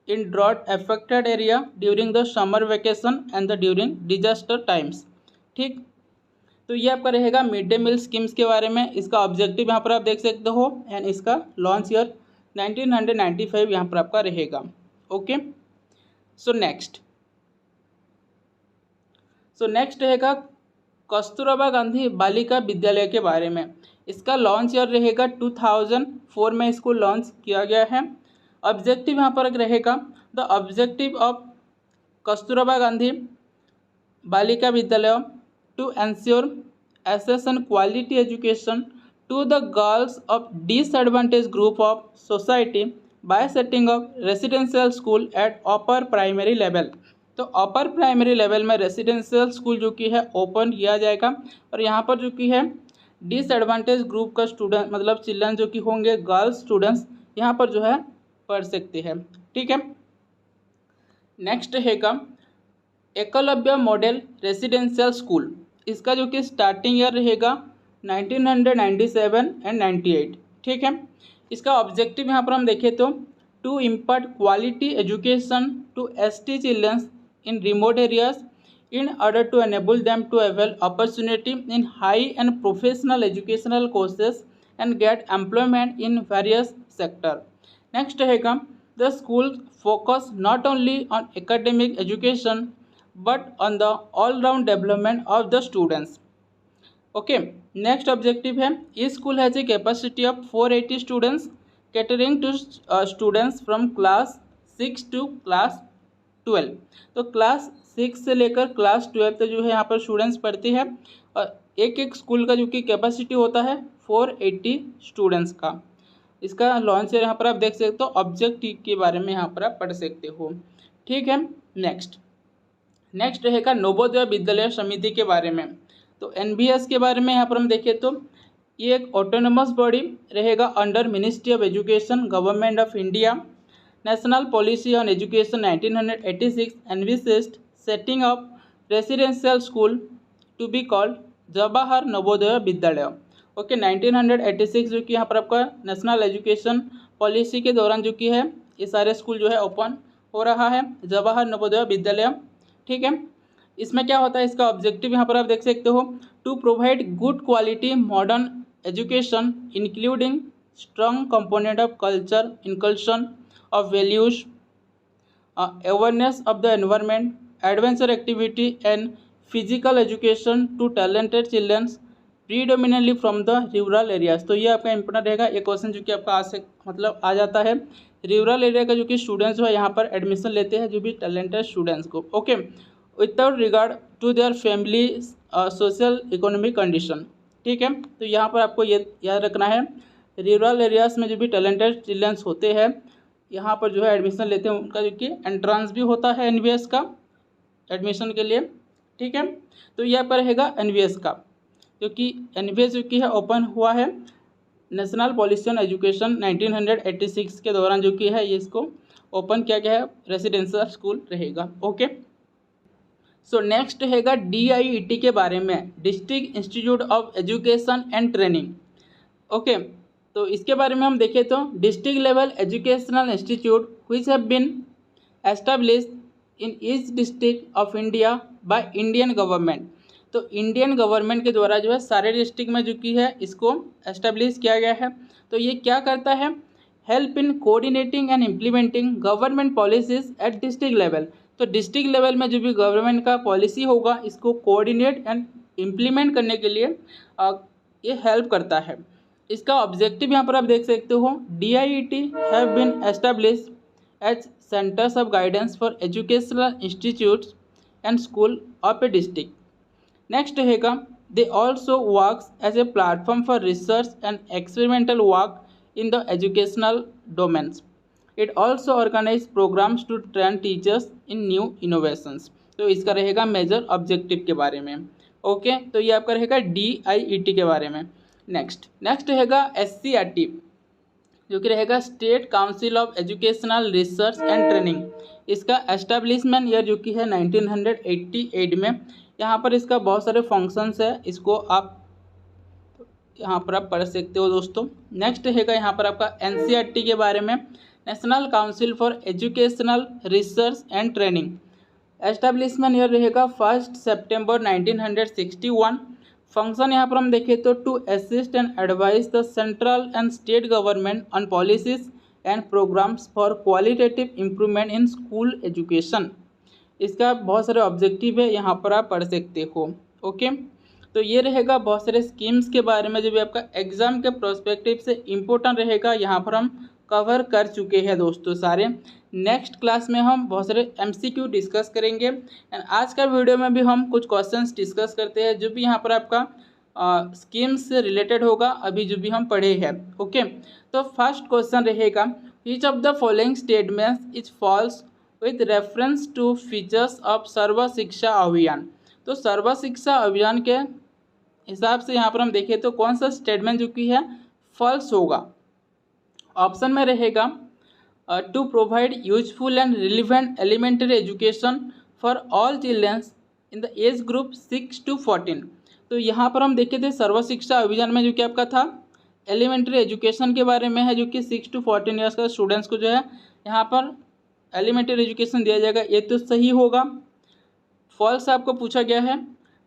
in drought affected area during the summer vacation and the during disaster times. ठीक, तो ये आपका रहेगा मिड डे मील स्कीम्स के बारे में। इसका ऑब्जेक्टिव यहाँ पर आप देख सकते हो एंड इसका लॉन्च ईयर 1995 यहाँ पर आपका रहेगा। ओके, सो नेक्स्ट रहेगा कस्तूरबा गांधी बालिका विद्यालय के बारे में। इसका लॉन्च ईयर रहेगा 2004 में इसको लॉन्च किया गया है। ऑब्जेक्टिव यहाँ पर रहेगा the objective of Kasturba Gandhi Balika Vidyalaya to ensure access and quality education to the girls of disadvantaged group of society by setting up residential school at upper primary level। तो अपर प्राइमरी लेवल में residential school जो कि है open किया जाएगा, और यहाँ पर जो कि है डिसएडवांटेज ग्रुप का स्टूडेंट मतलब चिल्ड्रन जो कि होंगे गर्ल्स स्टूडेंट्स यहाँ पर जो है पढ़ सकते हैं। ठीक है, नेक्स्ट रहेगा एकलव्य मॉडल रेसिडेंशियल स्कूल। इसका जो कि स्टार्टिंग ईयर रहेगा 1997 एंड 98। ठीक है, इसका ऑब्जेक्टिव यहाँ पर हम देखें तो to impart quality education to ST childrens in remote areas in order to enable them to avail opportunity in high and professional educational courses and get employment in various sector। Next रहेगा the school focus not only on academic education but on the all round development of the students। Okay, next objective है ई school has a capacity of 480 students catering to students from class 6 to class 12। तो class 6 से लेकर class 12 तक जो है यहाँ पर स्टूडेंट्स पढ़ते हैं और एक एक स्कूल का जो कि कैपेसिटी होता है 480 स्टूडेंट्स का। इसका लॉन्च यहाँ पर आप देख सकते हो, ऑब्जेक्टिव के बारे में यहाँ पर आप पढ़ सकते हो। ठीक है, नेक्स्ट रहेगा नवोदय विद्यालय समिति के बारे में। तो NBS के बारे में यहाँ पर हम देखें तो ये एक ऑटोनोमस बॉडी रहेगा under ministry of education government of India. National policy on education 1986 envisaged setting of residential school to be called Jawahar Navodaya Vidyalaya. Okay, 1986 जो कि यहाँ पर आपका नेशनल एजुकेशन पॉलिसी के दौरान जो कि है ये सारे स्कूल जो है ओपन हो रहा है, जवाहर नवोदय विद्यालय। ठीक है, इसमें क्या होता है, इसका ऑब्जेक्टिव यहाँ पर आप देख सकते हो, to provide good quality modern education including strong component of culture inculcation of values, awareness of the environment, adventure activity and physical education to talented childrens predominantly from the rural areas. तो ये आपका important रहेगा, एक question जो कि आपका आ जाता है। रूरल एरिया का जो कि स्टूडेंट्स जो है यहाँ पर एडमिशन लेते हैं, जो भी टैलेंटेड स्टूडेंट्स को। Okay, without regard to their family social economic condition. ठीक है, तो यहाँ पर आपको ये याद रखना है, रूरल एरियाज में जो भी टैलेंटेड चिल्ड्रंस होते हैं यहाँ पर जो है एडमिशन लेते हैं, उनका जो कि एंट्रेंस भी होता है NBS का एडमिशन के लिए। ठीक है, तो यह पर रहेगा NBS का, क्योंकि NBS जो कि है ओपन हुआ है नेशनल पॉलिसी ऑन एजुकेशन 1986 के दौरान जो कि है ये इसको ओपन किया गया है, रेसिडेंशियल स्कूल रहेगा। ओके, सो नेक्स्ट रहेगा DIET के बारे में, district institute of education and training. Okay, तो इसके बारे में हम देखें तो district level educational institute which have been established in each district of India by Indian government. तो इंडियन गवर्नमेंट के द्वारा जो है सारे डिस्ट्रिक्ट में जो कि है इसको एस्टेब्लिश किया गया है। तो ये क्या करता है, help in coordinating and implementing government policies at district level. तो डिस्ट्रिक्ट लेवल में जो भी गवर्नमेंट का पॉलिसी होगा इसको कोऑर्डिनेट एंड इम्प्लीमेंट करने के लिए ये हेल्प करता है। इसका ऑब्जेक्टिव यहाँ पर आप देख सकते हो, DIET have been established as centres of guidance for educational institutes and school of a district. Next रहेगा, they also works as a platform for research and experimental work in the educational domains. It also organise programmes to train teachers in new innovations. तो इसका रहेगा major objective के बारे में। Okay, तो ये आपका रहेगा DIET के बारे में। नेक्स्ट रहेगा SCRT जो कि रहेगा state council of educational research and training. इसका एस्टेब्लिशमेंट ईयर जो कि है 1988 में। यहाँ पर इसका बहुत सारे फंक्शंस है, इसको आप यहाँ पर आप पढ़ सकते हो दोस्तों। नेक्स्ट रहेगा यहाँ पर आपका NCERT के बारे में, national council for educational research and training. Establishment year रहेगा 1 सितंबर 1961। फंक्शन यहाँ पर हम देखें तो to assist and advise the central and state government on policies and programmes for qualitative improvement in school education. इसका बहुत सारे ऑब्जेक्टिव है, यहाँ पर आप पढ़ सकते हो। ओके, तो ये रहेगा बहुत सारे स्कीम्स के बारे में जो भी आपका एग्जाम के प्रोस्पेक्टिव से इम्पोर्टेंट रहेगा, यहाँ पर हम कवर कर चुके हैं दोस्तों सारे। नेक्स्ट क्लास में हम बहुत सारे MCQ डिस्कस करेंगे एंड आज का वीडियो में भी हम कुछ क्वेश्चंस डिस्कस करते हैं जो भी यहाँ पर आपका स्कीम्स से रिलेटेड होगा, अभी जो भी हम पढ़े हैं। ओके, तो फर्स्ट क्वेश्चन रहेगा, which of the following statements is false with reference to features of Sarva Shiksha Abhiyan. तो सर्व शिक्षा अभियान के हिसाब से यहाँ पर हम देखें तो कौन सा स्टेटमेंट जो कि है फॉल्स होगा। ऑप्शन में रहेगा to provide useful and relevant elementary education for all childrens in the age group 6 to 14। तो यहाँ पर हम देखे थे सर्व शिक्षा अभियान में जो कि आपका था एलिमेंट्री एजुकेशन के बारे में है, जो कि 6 to 14 ईयर्स का स्टूडेंट्स को जो है यहाँ पर एलिमेंट्री एजुकेशन दिया जाएगा। ये तो सही होगा। फॉल्स आपको पूछा गया है,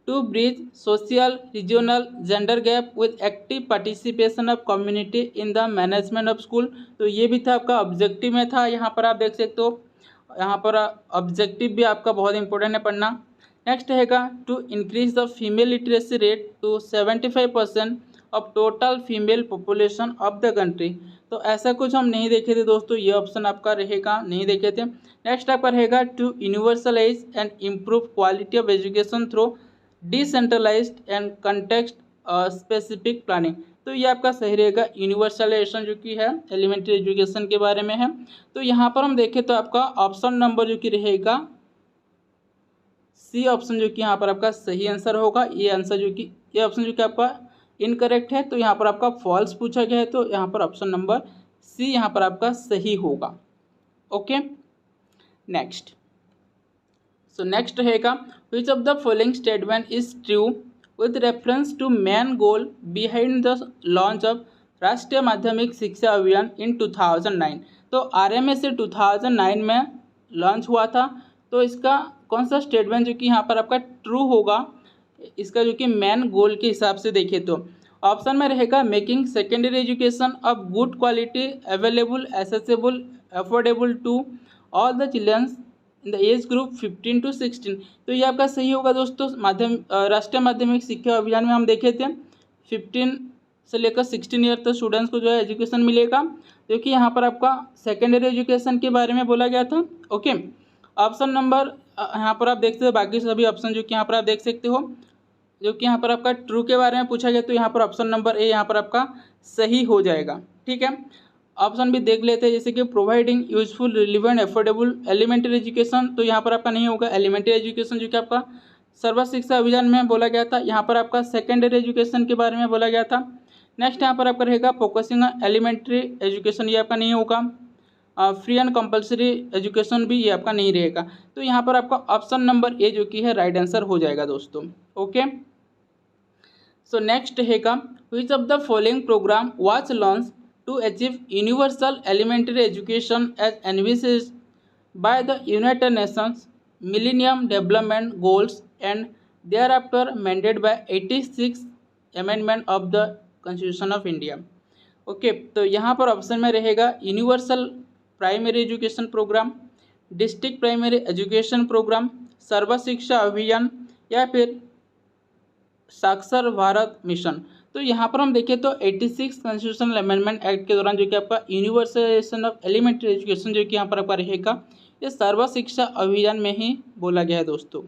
to bridge social regional gender gap with active participation of community in the management of school. तो ये भी था आपका ऑब्जेक्टिव में था, यहाँ पर आप देख सकते हो। यहाँ पर ऑब्जेक्टिव भी आपका बहुत इंपॉर्टेंट है पढ़ना। नेक्स्ट रहेगा to increase the female literacy rate to 75% of total female population of the country. तो ऐसा कुछ हम नहीं देखे थे दोस्तों, ये ऑप्शन आपका रहेगा, नहीं देखे थे। नेक्स्ट आपका रहेगा to universalise and improve quality of education through decentralised and context specific planning. तो ये आपका सही रहेगा, यूनिवर्सलाइजेशन जो कि है एलिमेंट्री एजुकेशन के बारे में है। तो यहाँ पर हम देखें तो आपका ऑप्शन नंबर जो कि रहेगा सी ऑप्शन जो कि यहाँ पर आपका सही आंसर होगा। ये आंसर जो कि ये ऑप्शन जो कि आपका इनकरेक्ट है, तो यहाँ पर आपका फॉल्स पूछा गया है, तो यहाँ पर ऑप्शन नंबर सी यहाँ पर आपका सही होगा। Okay, next. सो नेक्स्ट रहेगा which of the following statement is true with reference to main goal behind the launch of Rashtriya Madhyamik Shiksha अभियान इन 2009। तो RMS से 2009 में लॉन्च हुआ था, तो इसका कौन सा स्टेटमेंट जो कि यहाँ पर आपका ट्रू होगा, इसका जो कि मेन गोल के हिसाब से देखें तो ऑप्शन में रहेगा making secondary education of good quality available accessible affordable to all the childrens in the age group 15 to 16। तो ये आपका सही होगा दोस्तों। राष्ट्रीय माध्यमिक शिक्षा अभियान में हम देखे थे 15 से लेकर 16 ईयर तक स्टूडेंट्स को जो है एजुकेशन मिलेगा, जो कि यहाँ पर आपका सेकेंडरी एजुकेशन के बारे में बोला गया था। ओके, ऑप्शन नंबर यहाँ पर आप देखते हो, बाकी सभी ऑप्शन जो कि यहाँ पर आप देख सकते हो, जो कि यहाँ पर आपका ट्रू के बारे में पूछा गया, तो यहाँ पर ऑप्शन नंबर ए यहाँ पर आपका सही हो जाएगा। ठीक है, ऑप्शन भी देख लेते हैं, जैसे कि providing useful relevant affordable elementary education, तो यहाँ पर आपका नहीं होगा। एलिमेंट्री एजुकेशन जो कि आपका सर्व शिक्षा अभियान में बोला गया था, यहाँ पर आपका सेकेंडरी एजुकेशन के बारे में बोला गया था। नेक्स्ट यहाँ पर आपका रहेगा फोकसिंग ऑन एलिमेंट्री एजुकेशन, ये आपका नहीं होगा। फ्री एंड कंपलसरी एजुकेशन भी ये आपका नहीं रहेगा। तो यहाँ पर आपका ऑप्शन नंबर ए जो कि है राइट आंसर हो जाएगा दोस्तों। ओके, सो नेक्स्ट रहेगा which of the following programme was launch to achieve universal elementary education as envisaged by the United Nations millennium development goals and thereafter mandated by 86 amendment of the constitution of India. Okay, तो यहाँ पर option में रहेगा universal primary education programme, district primary education programme, Sarva Shiksha Abhiyan या फिर साक्षर Bharat mission. तो यहाँ पर हम देखें तो 86 कॉन्स्टिट्यूशनल अमेंडमेंट एक्ट के दौरान जो कि आपका यूनिवर्सलाइजेशन ऑफ एलिमेंट्री एजुकेशन जो कि यहाँ पर आपका रहेगा, ये सर्व शिक्षा अभियान में ही बोला गया है दोस्तों।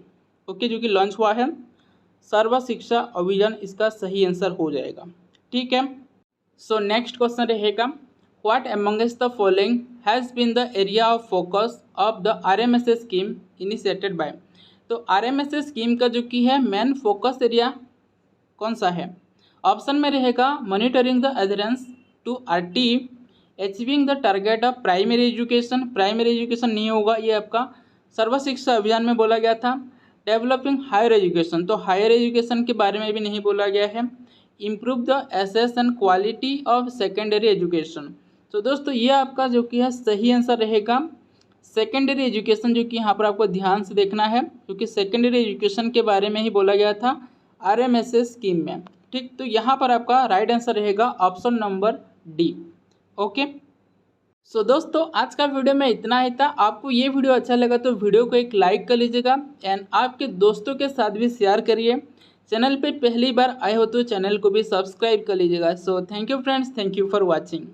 ओके, जो कि लॉन्च हुआ है सर्व शिक्षा अभियान, इसका सही आंसर हो जाएगा। ठीक है, सो नेक्स्ट क्वेश्चन रहेगा what amongst the following has been the area of focus of the RMS scheme initiated by. तो RMS स्कीम का जो कि है मेन फोकस एरिया कौन सा है? ऑप्शन में रहेगा monitoring the adherence to RTE, achieving the target of primary education, primary education नहीं होगा, ये आपका सर्व शिक्षा अभियान में बोला गया था। डेवलपिंग हायर एजुकेशन, तो हायर एजुकेशन के बारे में भी नहीं बोला गया है। Improve the access and quality of secondary education. तो दोस्तों ये आपका जो कि है सही आंसर रहेगा सेकेंडरी एजुकेशन, जो कि यहाँ पर आपको ध्यान से देखना है, क्योंकि सेकेंडरी एजुकेशन के बारे में ही बोला गया था RMS स्कीम में। ठीक, तो यहाँ पर आपका राइट आंसर रहेगा option number D. Okay, so दोस्तों आज का वीडियो में इतना ही था। आपको ये वीडियो अच्छा लगा तो वीडियो को एक लाइक कर लीजिएगा एंड आपके दोस्तों के साथ भी शेयर करिए। चैनल पे पहली बार आए हो तो चैनल को भी सब्सक्राइब कर लीजिएगा। So thank you friends, thank you for watching.